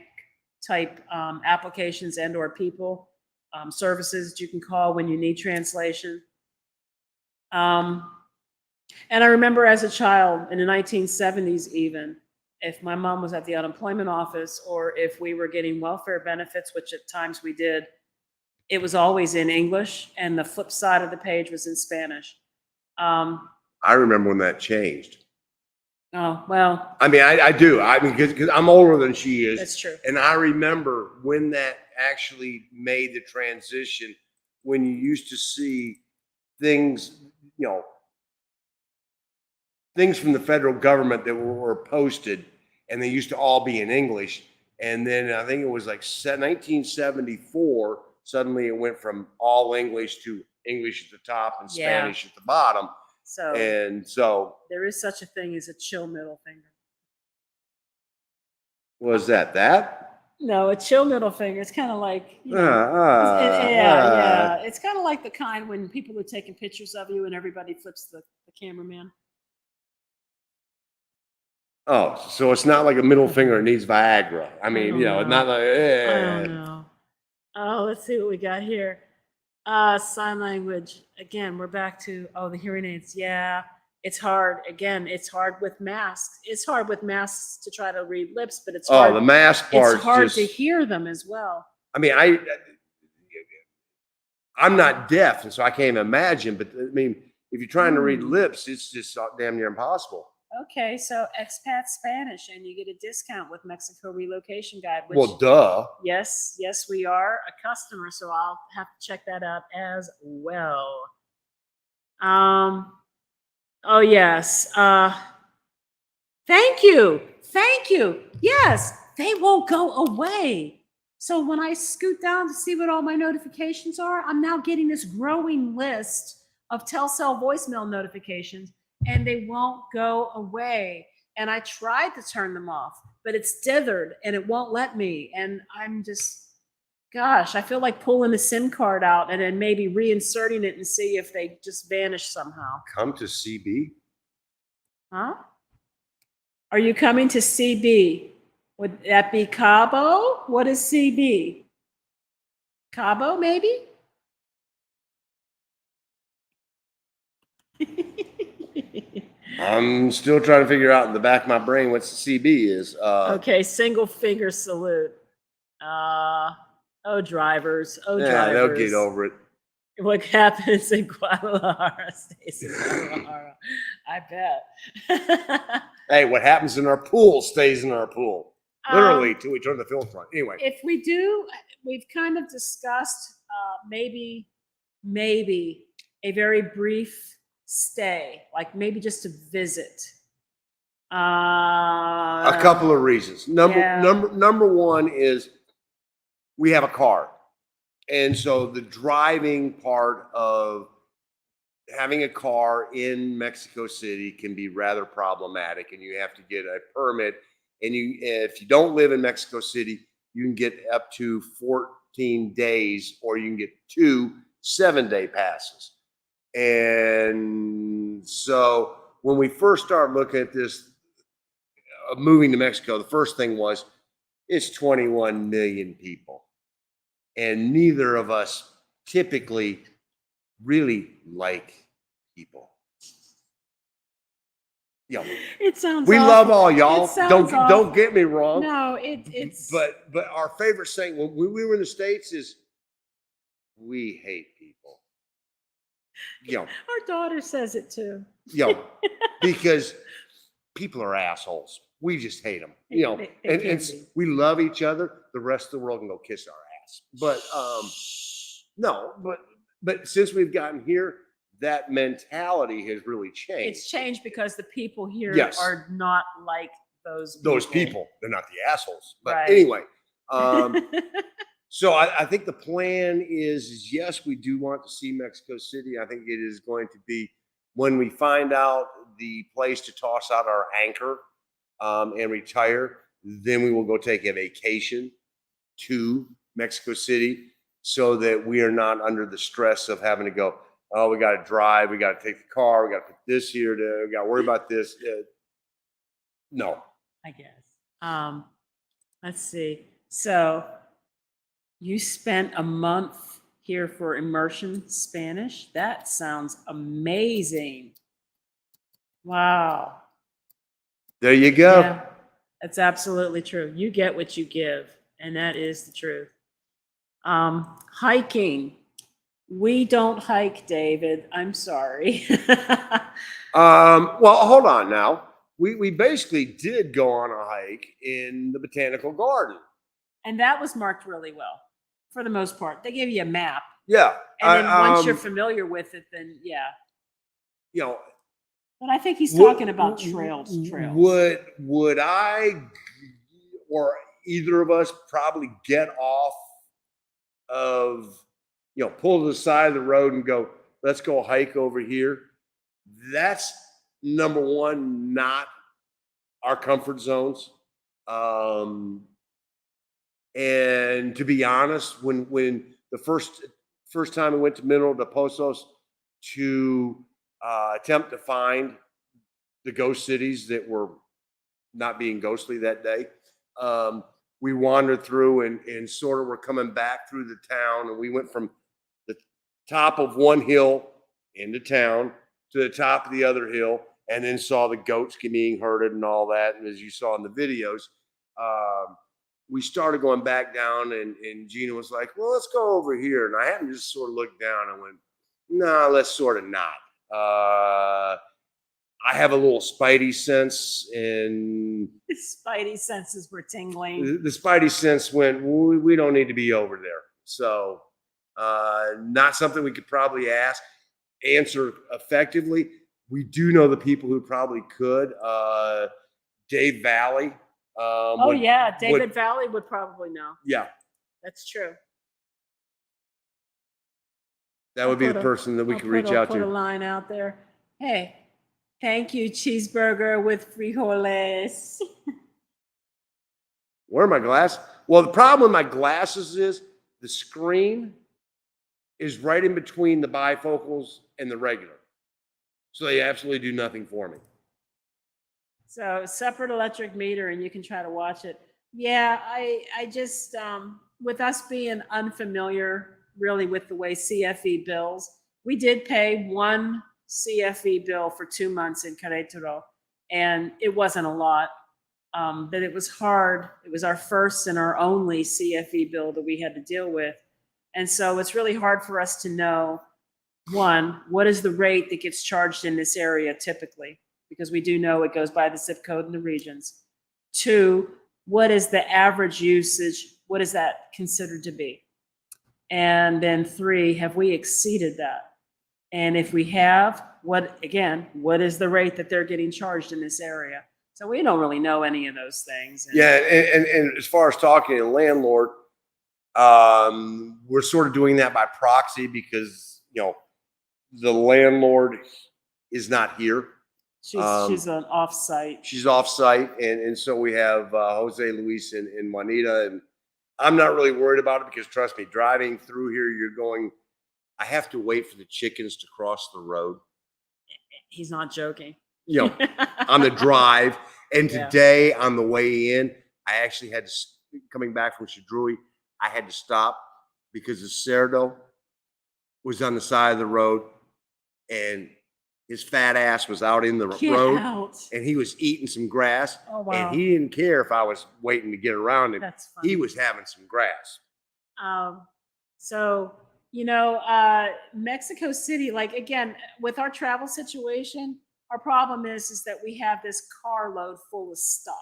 type applications and or people, services that you can call when you need translation. And I remember as a child in the 1970s even, if my mom was at the unemployment office or if we were getting welfare benefits, which at times we did, it was always in English and the flip side of the page was in Spanish. I remember when that changed. Oh, well. I mean, I do. I mean, because I'm older than she is. That's true. And I remember when that actually made the transition, when you used to see things, you know, things from the federal government that were posted, and they used to all be in English. And then I think it was like 1974, suddenly it went from all English to English at the top and Spanish at the bottom. So there is such a thing as a chill middle finger. Was that? No, a chill middle finger. It's kind of like, you know, yeah. It's kind of like the kind when people are taking pictures of you and everybody flips the cameraman. Oh, so it's not like a middle finger that needs Viagra. I mean, you know, it's not like. I don't know. Oh, let's see what we got here. Sign language. Again, we're back to the hearing aids. Yeah, it's hard. Again, it's hard with masks. It's hard with masks to try to read lips, but it's hard. The mask part. It's hard to hear them as well. I mean, I'm not deaf, and so I can't imagine. But I mean, if you're trying to read lips, it's just damn near impossible. Okay, so expat Spanish, and you get a discount with Mexico Relocation Guide. Which, well, duh. Yes, we are a customer, so I'll have to check that out as well. Oh yes. Thank you. Yes, they won't go away. So when I scoot down to see what all my notifications are, I'm now getting this growing list of Telcel voicemail notifications. And they won't go away. And I tried to turn them off, but it's dithered and it won't let me. And I'm just, gosh, I feel like pulling the SIM card out and then maybe reinserting it and see if they just vanish somehow. Come to CB. Huh? Are you coming to CB? Would that be Cabo? What is CB? Cabo, maybe? I'm still trying to figure out in the back of my brain what CB is. Okay, single finger salute. Drivers. Yeah, they'll get over it. What happens in Guadalajara stays in Guadalajara. I bet. Hey, what happens in our pool stays in our pool. Literally, till we turn the filter on. Anyway. If we do, we've kind of discussed maybe a very brief stay, like maybe just to visit. A couple of reasons. Number one is we have a car. And so the driving part of having a car in Mexico City can be rather problematic, and you have to get a permit. And if you don't live in Mexico City, you can get up to 14 days, or you can get 2 7-day passes. And so when we first started looking at this, moving to Mexico, the first thing was, it's 21 million people. And neither of us typically really like people. Yeah, it sounds. We awful. love all y'all. Don't get me wrong. No, it's. But our favorite saying when we were in the States is, we hate people. Our daughter says it too. Because people are assholes. We just hate them. And we love each other. The rest of the world can go kiss our ass. But no, but since we've gotten here, that mentality has really changed. It's changed because the people here Yes. are not like those people. Those people, they're not the assholes. But Right. anyway, so I think the plan is yes, we do want to see Mexico City. I think it is going to be when we find out the place to toss out our anchor and retire, then we will go take a vacation to Mexico City so that we are not under the stress of having to go, oh, we got to drive, we got to take the car, we got to put this here, we got to worry about this. No. I guess. Let's see. So you spent a month here for immersion Spanish. That sounds amazing. Wow. There you go. Yeah, that's absolutely true. You get what you give, and that is the truth. Hiking. We don't hike, David. I'm sorry. Well, hold on now. We basically did go on a hike in the botanical garden. And that was marked really well, for the most part. They gave you a map. Yeah. And then once you're familiar with it, then yeah. You know, but I think he's talking about trails. Would I or either of us probably get off of, pull to the side of the road and go, let's go hike over here? That's number one, not our comfort zones. And to be honest, when the first time we went to Mineral de Pozos to attempt to find the ghost cities that were not being ghostly that day, we wandered through and sort of were coming back through the town, and we went from the top of one hill into town to the top of the other hill, and then saw the goats being herded and all that. And as you saw in the videos, we started going back down, and Gina was like, well, let's go over here. And I had to just sort of look down and went, nah, let's sort of not. I have a little spidey sense, and The spidey senses were tingling. the spidey sense went, we don't need to be over there. So not something we could probably answer effectively. We do know the people who probably could. Dave Valley. David Valley would probably know. Yeah. That's true. That would be the person that we could reach out Put a to. line out there. Hey, thank you, cheeseburger with frijoles. Where are my glasses? Well, the problem with my glasses is the screen is right in between the bifocals and the regular. So they absolutely do nothing for me. So separate electric meter, and you can try to watch it. Yeah, I just, with us being unfamiliar really with the way CFE bills, we did pay one CFE bill for 2 months in Querétaro, and it wasn't a lot, but it was hard. It was our first and our only CFE bill that we had to deal with. And so it's really hard for us to know, one, what is the rate that gets charged in this area typically? Because we do know it goes by the zip code and the regions. Two, what is the average usage? What is that considered to be? And then three, have we exceeded that? And if we have, what is the rate that they're getting charged in this area? So we don't really know any of those things. Yeah, and as far as talking to the landlord, we're sort of doing that by proxy because, the landlord is not here. She's an off-site. She's off-site, and so we have Jose, Luis, and Juanita, and I'm not really worried about it because, trust me, driving through here, I have to wait for the chickens to cross the road. He's not joking. On the drive, and today on the way in, I actually had to, coming back from Chidrui, I had to stop because the cerdo was on the side of the road, and his fat ass was out in the road, and he was eating some grass. Oh, wow. And he didn't care if I was waiting to get around him. That's funny. He was having some grass. So, Mexico City, like, again, with our travel situation, our problem is that we have this carload full of stuff.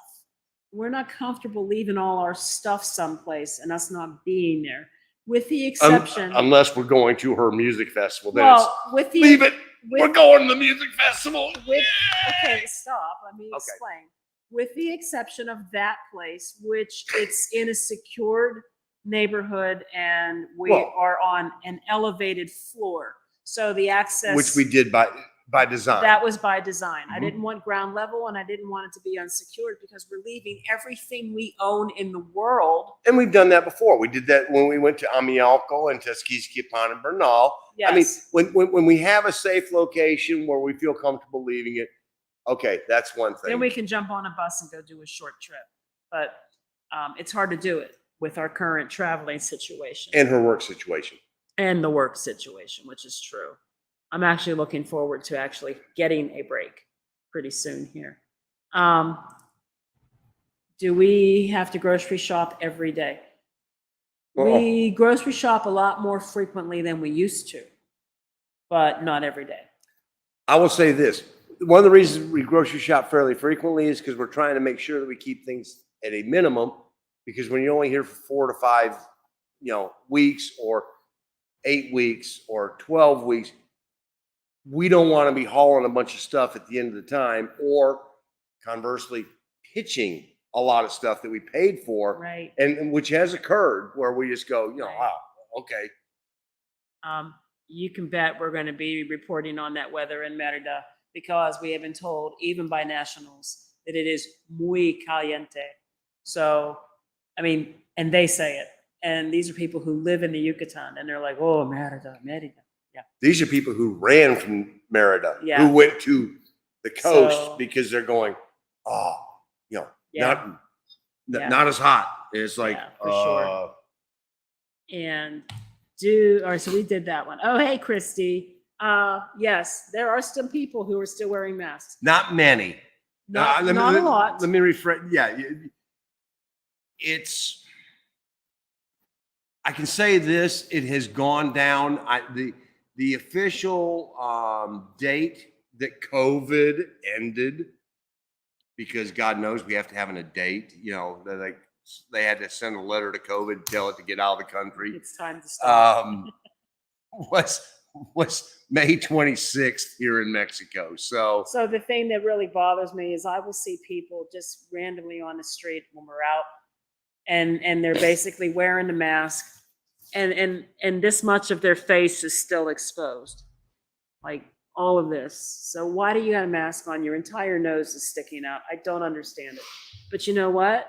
We're not comfortable leaving all our stuff someplace and us not being there, with the exception. Unless we're going to her music festival. Then Well, with the leave it. We're going to the music festival. Okay, stop. Let me explain. With the exception of that place, which it's in a secured neighborhood and we are on an elevated floor. So the access, which we did by design. That was by design. I didn't want ground level and I didn't want it to be unsecured because we're leaving everything we own in the world. And we've done that before. We did that when we went to Amialco and Tuskegee-Upon and Bernal. Yes. I mean, when we have a safe location where we feel comfortable leaving it, okay, that's one thing. Then we can jump on a bus and go do a short trip. But it's hard to do it with our current traveling situation. And her work situation. And the work situation, which is true. I'm actually looking forward to actually getting a break pretty soon here. Do we have to grocery shop every day? We grocery shop a lot more frequently than we used to, but not every day. I will say this. One of the reasons we grocery shop fairly frequently is because we're trying to make sure that we keep things at a minimum, because when you're only here for 4 to 5, weeks or 8 weeks or 12 weeks, we don't want to be hauling a bunch of stuff at the end of the time, or conversely pitching a lot of stuff that we paid for, right? And which has occurred where we just go, wow, okay. You can bet we're going to be reporting on that weather in Merida, because we have been told, even by nationals, that it is muy caliente. So, I mean, and they say it. And these are people who live in the Yucatan, and they're like, oh, Merida. Yeah. These are people who ran from Merida, who went to the coast because they're going, not as hot. It's like, for sure. And all right, so we did that one. Oh, hey, Christy. Yes, there are some people who are still wearing masks. Not many. Not a lot. Let me rephrase. Yeah, I can say this: it has gone down. The official date that COVID ended, because God knows we have to have a date. They had to send a letter to COVID, tell it to get out of the country. It's time to stop. Was May 26th here in Mexico. So the thing that really bothers me is I will see people just randomly on the street when we're out, and they're basically wearing the mask, and this much of their face is still exposed, like all of this. So why do you have a mask on? Your entire nose is sticking out. I don't understand it. But you know what?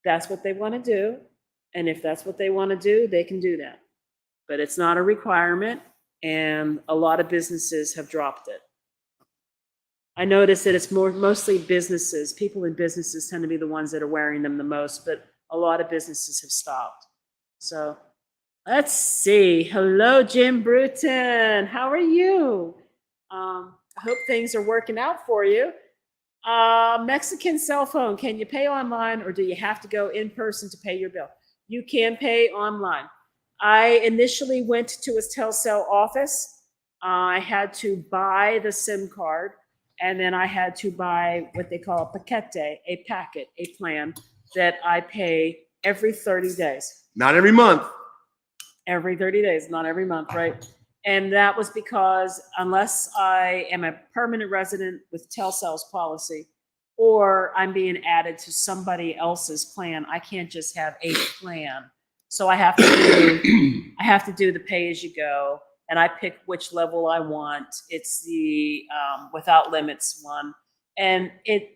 That's what they want to do. And if that's what they want to do, they can do that. But it's not a requirement. And a lot of businesses have dropped it. I notice that it's mostly businesses. People in businesses tend to be the ones that are wearing them the most, but a lot of businesses have stopped. So let's see. Hello, Jim Bruton. How are you? I hope things are working out for you. Mexican cell phone. Can you pay online, or do you have to go in person to pay your bill? You can pay online. I initially went to a Telcel office. I had to buy the SIM card, and then I had to buy what they call a paquete, a packet, a plan that I pay every 30 days. Not every month. Every 30 days, not every month, right? And that was because unless I am a permanent resident with Telcel's policy, or I'm being added to somebody else's plan, I can't just have a plan. So I have to do the pay as you go, and I pick which level I want. It's the without limits one, and it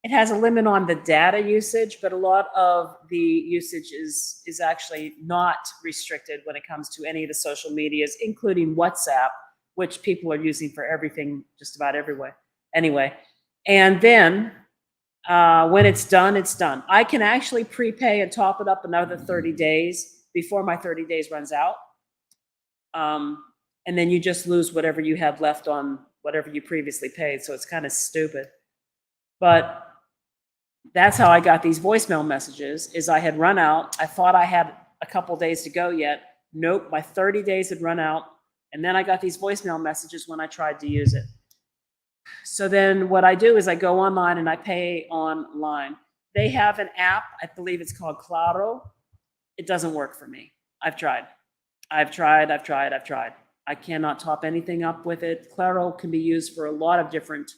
has a limit on the data usage, but a lot of the usage is actually not restricted when it comes to any of the social medias, including WhatsApp, which people are using for everything, just about everywhere. Anyway, and then when it's done, it's done. I can actually prepay and top it up another 30 days before my 30 days runs out. And then you just lose whatever you have left on whatever you previously paid. So it's kind of stupid. But that's how I got these voicemail messages, is I had run out. I thought I had a couple days to go yet. Nope, my 30 days had run out. And then I got these voicemail messages when I tried to use it. So then what I do is I go online and I pay online. They have an app, I believe it's called Claro. It doesn't work for me. I've tried. I cannot top anything up with it. Claro can be used for a lot of different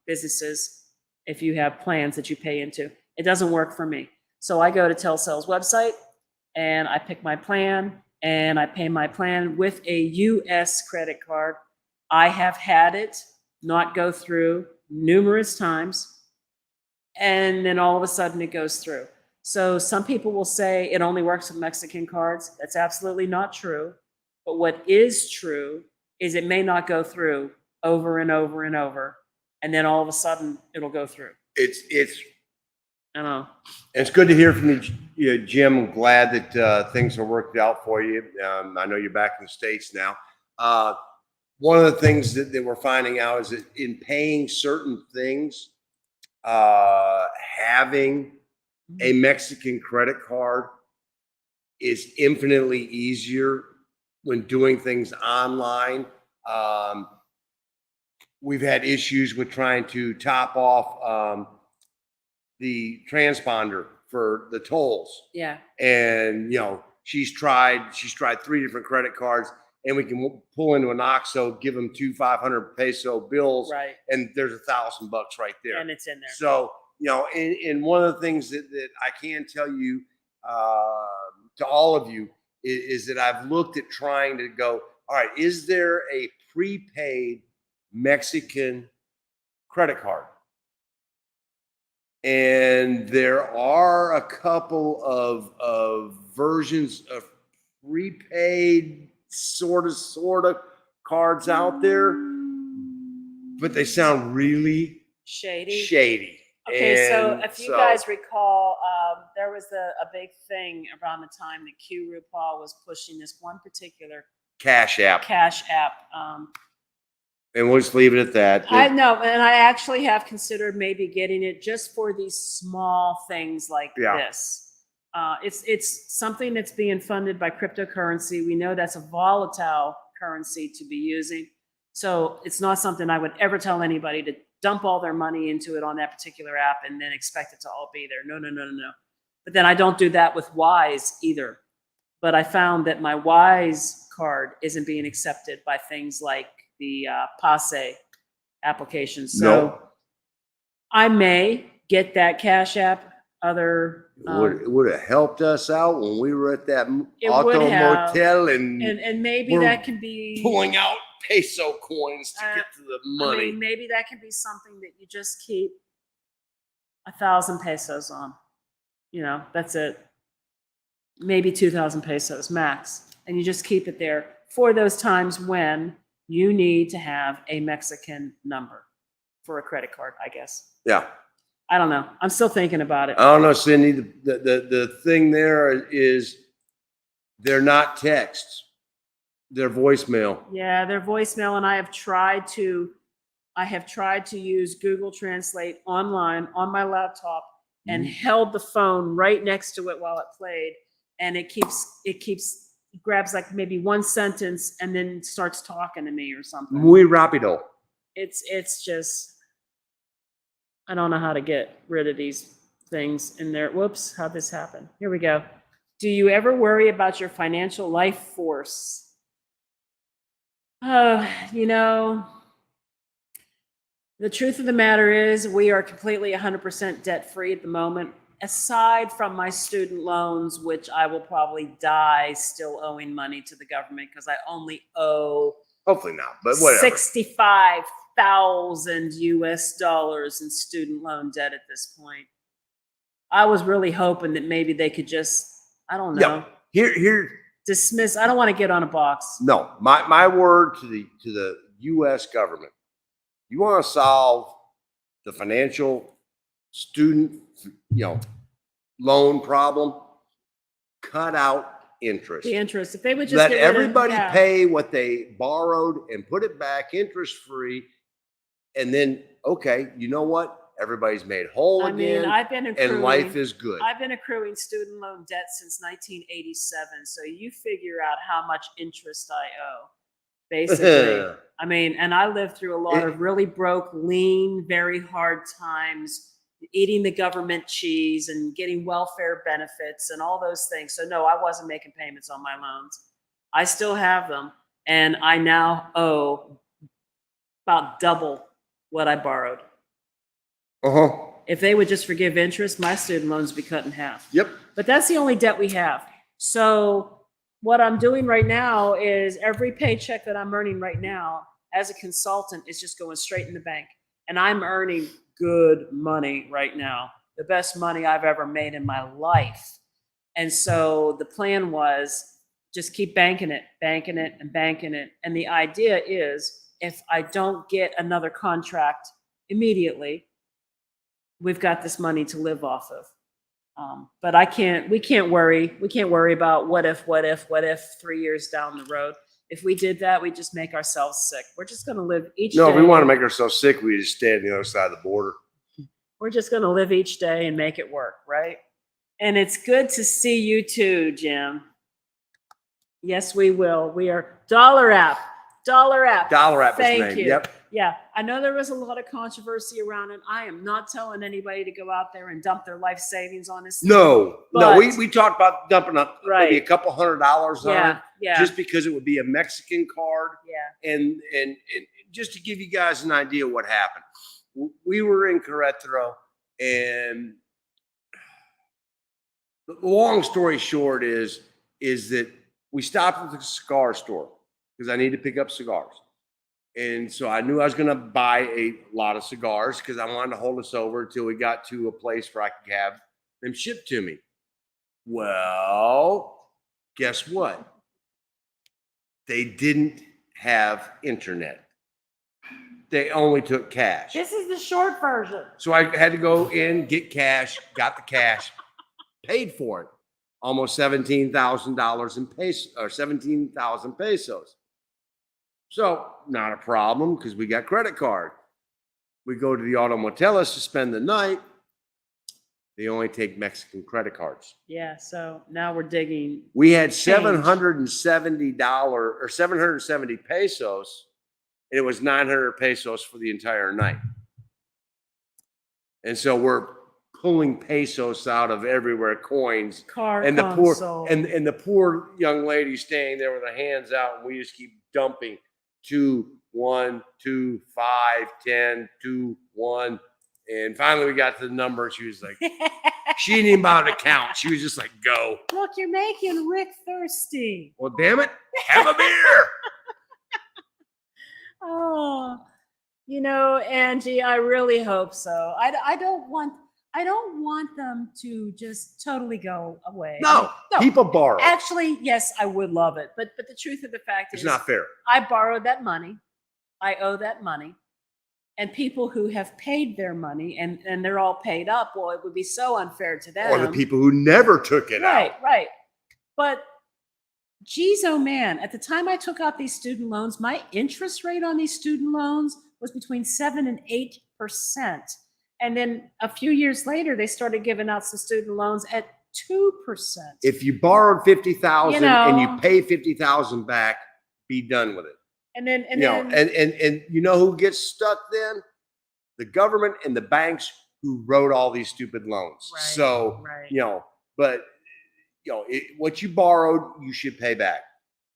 businesses if you have plans that you pay into. It doesn't work for me. So I go to Telcel's website and I pick my plan and I pay my plan with a US credit card. I have had it not go through numerous times, and then all of a sudden it goes through. So some people will say it only works with Mexican cards. That's absolutely not true. But what is true is it may not go through over and over and over, and then all of a sudden it'll go through. It's I know. it's good to hear from you, Jim. I'm glad that things are worked out for you. I know you're back in the States now. One of the things that we're finding out is that in paying certain things, having a Mexican credit card is infinitely easier when doing things online. We've had issues with trying to top off the transponder for the tolls. Yeah. And she's tried 3 different credit cards, and we can pull into an OXXO, give them 2 500 peso bills, Right. and there's $1,000 right there. And it's in there. So, and one of the things that I can tell you to all of you is that I've looked at trying to go, all right, is there a prepaid Mexican credit card? And there are a couple of versions of prepaid sort of cards out there, but they sound really shady. Okay, so if you guys recall, there was a big thing around the time that Q RuPaul was pushing this one particular Cash App. And we'll just leave it at that. I know, and I actually have considered maybe getting it just for these small things like this. It's something that's being funded by cryptocurrency. We know that's a volatile currency to be using. So it's not something I would ever tell anybody to dump all their money into it on that particular app and then expect it to all be there. No. But then I don't do that with Wise either. But I found that my Wise card isn't being accepted by things like the Passe application. So I may get that Cash App. It would have helped us out when we were at that auto motel and maybe that can be pulling out peso coins to get to the money. I mean, maybe that can be something that you just keep 1,000 pesos on. That's it. Maybe 2,000 pesos max, and you just keep it there for those times when you need to have a Mexican number for a credit card, I guess. Yeah. I don't know. I'm still thinking about it. I don't know, Cindy. The thing there is they're not texts. They're voicemail. Yeah, they're voicemail, and I have tried to use Google Translate online on my laptop and held the phone right next to it while it played, and it grabs like maybe one sentence and then starts talking to me or something. Muy rápido. It's just, I don't know how to get rid of these things in there. Whoops, how'd this happen? Here we go. Do you ever worry about your financial life force? The truth of the matter is we are completely 100% debt free at the moment, aside from my student loans, which I will probably die still owing money to the government because I only owe hopefully not, but whatever. $65,000 US in student loan debt at this point. I was really hoping that maybe they could just, I don't know. Here dismiss. I don't want to get on a box. No, my word to the US government. You want to solve the financial student, loan problem, cut out interest. The interest. If they would just let everybody pay what they borrowed and put it back interest free, and then you know what? Everybody's made whole again. I've been accruing, and life is good. I've been accruing student loan debt since 1987. So you figure out how much interest I owe. Basically, and I lived through a lot of really broke, lean, very hard times, eating the government cheese and getting welfare benefits and all those things. So no, I wasn't making payments on my loans. I still have them. And I now owe about double what I borrowed. Uh-huh. If they would just forgive interest, my student loans would be cut in half. Yep. But that's the only debt we have. So what I'm doing right now is every paycheck that I'm earning right now as a consultant is just going straight in the bank. And I'm earning good money right now, the best money I've ever made in my life. And so the plan was just keep banking it, and banking it. And the idea is if I don't get another contract immediately, we've got this money to live off of. But we can't worry about what if 3 years down the road. If we did that, we'd just make ourselves sick. We're just going to live each day. No, if we want to make ourselves sick, we just stay on the other side of the border. We're just going to live each day and make it work, right? And it's good to see you too, Jim. Yes, we will. We are Dollar App. Dollar App is Thank named. you. Yep. Yeah, I know there was a lot of controversy around it. I am not telling anybody to go out there and dump their life savings on this. No, But- we talked about dumping up maybe a couple $100 on it, Yeah, just because it would be a Mexican card. yeah. And just to give you guys an idea what happened, we were in Querétaro, and the long story short is that we stopped at the cigar store because I needed to pick up cigars. And so I knew I was going to buy a lot of cigars because I wanted to hold us over until we got to a place where I could have them shipped to me. Well, guess what? They didn't have internet. They only took cash. This is the short version. So I had to go in, get cash, got the cash, paid for it. Almost $17,000 in pesos, or 17,000 pesos. So not a problem because we got credit card. We go to the automoteles to spend the night. They only take Mexican credit cards. Yeah, so now we're digging. We had $770 or 770 pesos, and it was 900 pesos for the entire night. And so we're pulling pesos out of everywhere, coins. And the poor young lady staying there with her hands out, and we just keep dumping 2, 1, 2, 5, 10, 2, 1. And finally we got to the number. She was like, she didn't even bother to count. She was just like, go. Look, you're making Rick thirsty. Well, damn it. Have a beer. Oh, Angie, I really hope so. I don't want them to just totally go away. No, people borrow. Actually, yes, I would love it. But the truth of the fact It's is not fair. I borrowed that money. I owe that money. And people who have paid their money and they're all paid up, well, it would be so unfair to them. Or the people who never took it out. Right. But geez, oh man, at the time I took out these student loans, my interest rate on these student loans was between 7 and 8%. And then a few years later, they started giving out some student loans at 2%. If you borrowed 50,000 and you know. pay 50,000 back, be done with it. And then you know who gets stuck then? The government and the banks who wrote all these stupid loans. Right, So, right. what you borrowed, you should pay back.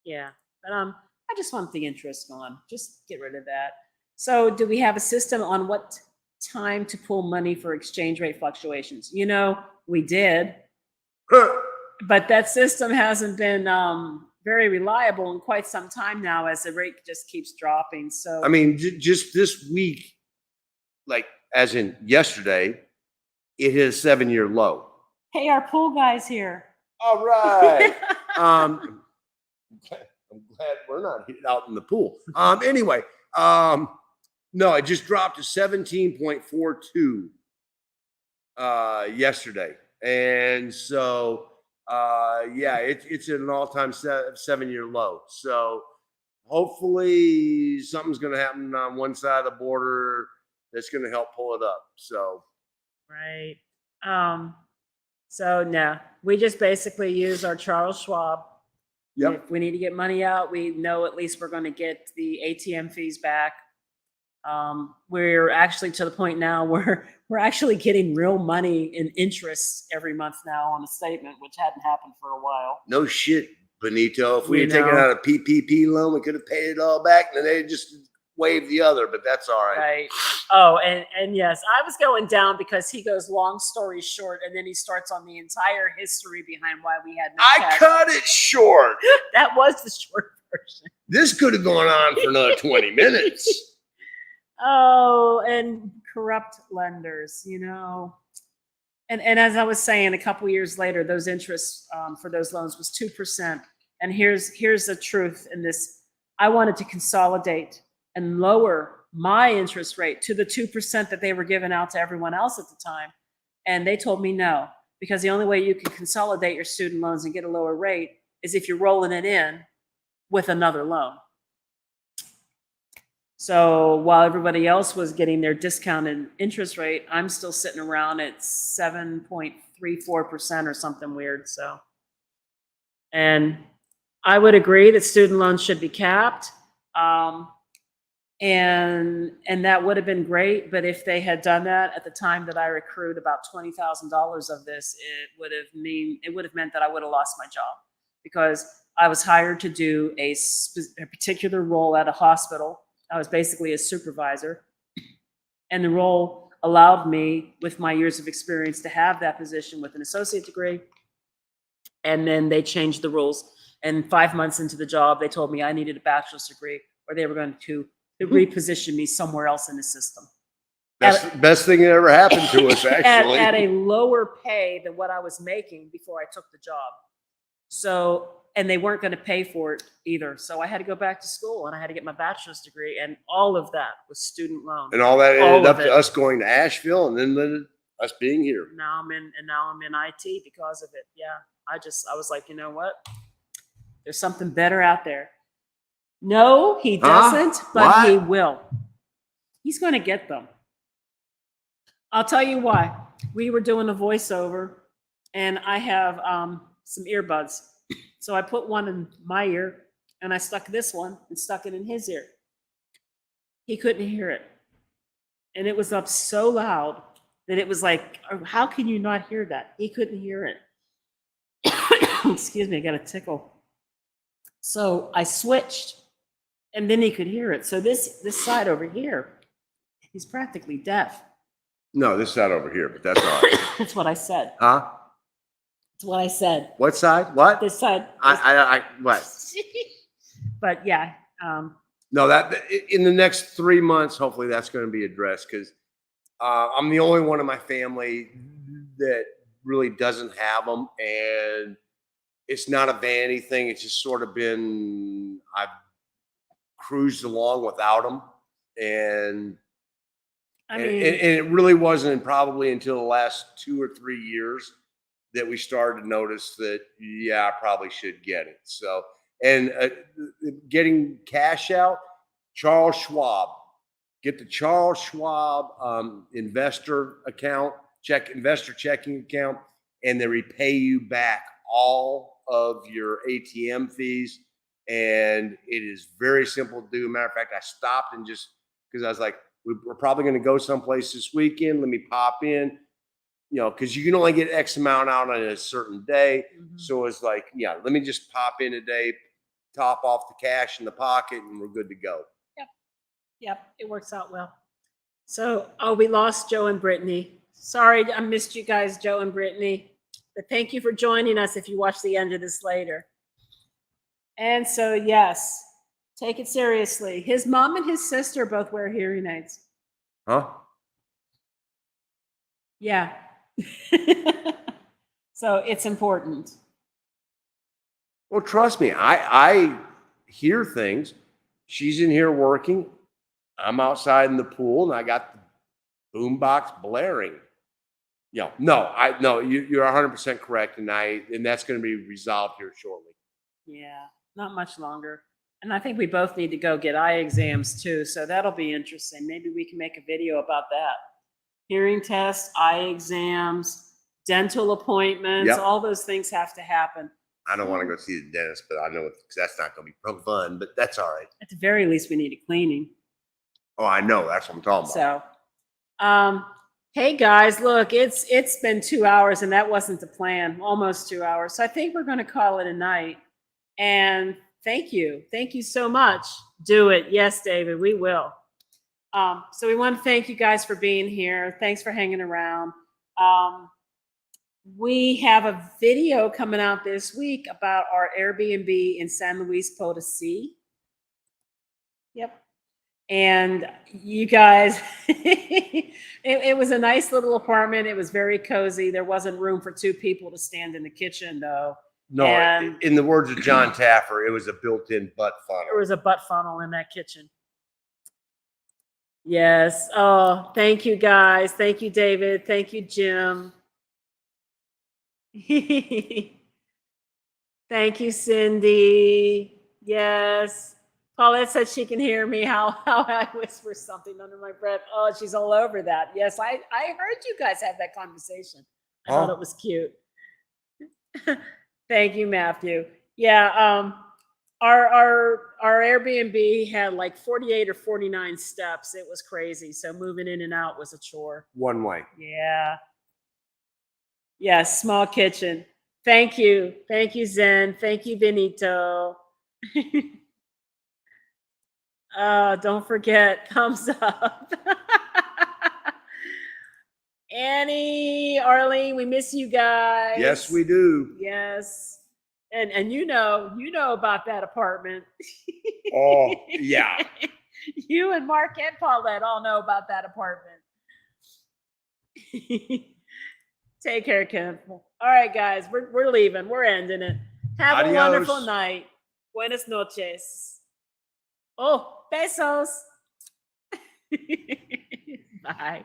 Yeah. But I just want the interest gone. Just get rid of that. So do we have a system on what time to pull money for exchange rate fluctuations? We did, but that system hasn't been very reliable in quite some time now as the rate just keeps dropping. So I mean, just this week, like as in yesterday, it hit a 7-year low. Hey, our pool guy's here. All right. I'm glad we're not out in the pool. Anyway, no, it just dropped to 17.42 yesterday. And so it's at an all-time 7-year low. So hopefully something's going to happen on one side of the border that's going to help pull it up. So right. So no, we just basically use our Charles Schwab. Yep. If we need to get money out, we know at least we're going to get the ATM fees back. We're actually to the point now where we're actually getting real money in interest every month now on a statement, which hadn't happened for a while. no shit, Benito, if we You had taken know. out a PPP loan, we could have paid it all back, and then they just waived the other. But that's all right. Right. Oh, and yes, I was going down because he goes long story short, and then he starts on the entire history behind why we had no I cash. cut it short. That was the short version. This could have gone on for another 20 minutes. Oh, and corrupt lenders, you know. And as I was saying, a couple years later, those interests for those loans was 2%. And here's the truth in this. I wanted to consolidate and lower my interest rate to the 2% that they were giving out to everyone else at the time. And they told me no, because the only way you can consolidate your student loans and get a lower rate is if you're rolling it in with another loan. So while everybody else was getting their discounted interest rate, I'm still sitting around at 7.34% or something weird. So, and I would agree that student loans should be capped. And that would have been great. But if they had done that at the time that I accrued about $20,000 of this, it would have meant that I would have lost my job, because I was hired to do a particular role at a hospital. I was basically a supervisor, and the role allowed me, with my years of experience, to have that position with an associate degree. And then they changed the rules. And 5 months into the job, they told me I needed a bachelor's degree, or they were going to reposition me somewhere else in the system. Best thing that ever happened to us, actually. At a lower pay than what I was making before I took the job. So, and they weren't going to pay for it either. So I had to go back to school, and I had to get my bachelor's degree, and all of that was student loan. And all that ended up to us going to Asheville, and then us being here. Now I'm in IT because of it. Yeah. I was like, you know what? There's something better out there. No, he doesn't, but he will. He's going to get them. I'll tell you why. We were doing a voiceover, and I have some earbuds. So I put one in my ear, and I stuck this one and stuck it in his ear. He couldn't hear it. And it was up so loud that it was like, how can you not hear that? He couldn't hear it. Excuse me, I got a tickle. So I switched, and then he could hear it. So this side over here, he's practically deaf. No, this side over here, but that's all right. That's what I said. Huh? That's what I said. What side? What? This side. What? But yeah. No, that in the next 3 months, hopefully that's going to be addressed, because I'm the only one in my family that really doesn't have them, and it's not a vanity thing. It's just sort of been, I've cruised along without them, and it really wasn't probably until the last 2 or 3 years that we started to notice that, yeah, I probably should get it. So, and getting cash out, Charles Schwab, get the Charles Schwab investor checking account, and they repay you back all of your ATM fees. And it is very simple to do. Matter of fact, I stopped and just, because I was like, we're probably going to go someplace this weekend. Let me pop in, because you can only get X amount out on a certain day. Mm-hmm. So it's like, yeah, let me just pop in today, top off the cash in the pocket, and we're good to go. Yep. It works out well. So, we lost Joe and Brittany. Sorry, I missed you guys, Joe and Brittany. But thank you for joining us if you watch the end of this later. And so, yes, take it seriously. His mom and his sister both wear hearing aids. Huh? Yeah. So it's important. Well, trust me, I hear things. She's in here working. I'm outside in the pool, and I got the boombox blaring. No, you're 100% correct, and that's going to be resolved here shortly. Yeah, not much longer. And I think we both need to go get eye exams too, so that'll be interesting. Maybe we can make a video about that. Hearing tests, eye exams, dental appointments, all those things have to happen. I don't want to go see the dentist, but I know that's not going to be fun, but that's all right. At the very least, we need a cleaning. Oh, I know. That's what I'm talking about. So, hey guys, look, it's been 2 hours, and that wasn't the plan. Almost 2 hours. So I think we're going to call it a night. And thank you. Thank you so much. Do it. Yes, David, we will. So we want to thank you guys for being here. Thanks for hanging around. We have a video coming out this week about our Airbnb in San Luis Potosí. Yep. And you guys, it was a nice little apartment. It was very cozy. There wasn't room for two people to stand in the kitchen, though. No, And in the words of John Taffer, it was a built-in butt funnel. there was a butt funnel in that kitchen. Yes. Oh, thank you, guys. Thank you, David. Thank you, Jim. Thank you, Cindy. Yes. Paulette said she can hear me, how I whisper something under my breath. Oh, she's all over that. Yes, I heard you guys have that conversation. I thought it was cute. Thank you, Matthew. Yeah, our Airbnb had like 48 or 49 steps. It was crazy. So moving in and out was a chore. One way. Yeah. Yeah, small kitchen. Thank you. Thank you, Zen. Thank you, Benito. Don't forget, thumbs up. Annie, Arlene, we miss you guys. Yes, we do. Yes. And you know about that apartment. Oh, yeah. You and Mark and Paulette all know about that apartment. Take care, Ken. All right, guys, we're leaving. We're ending it. Have Adios. a wonderful night. Buenas noches. Oh, besos. Bye.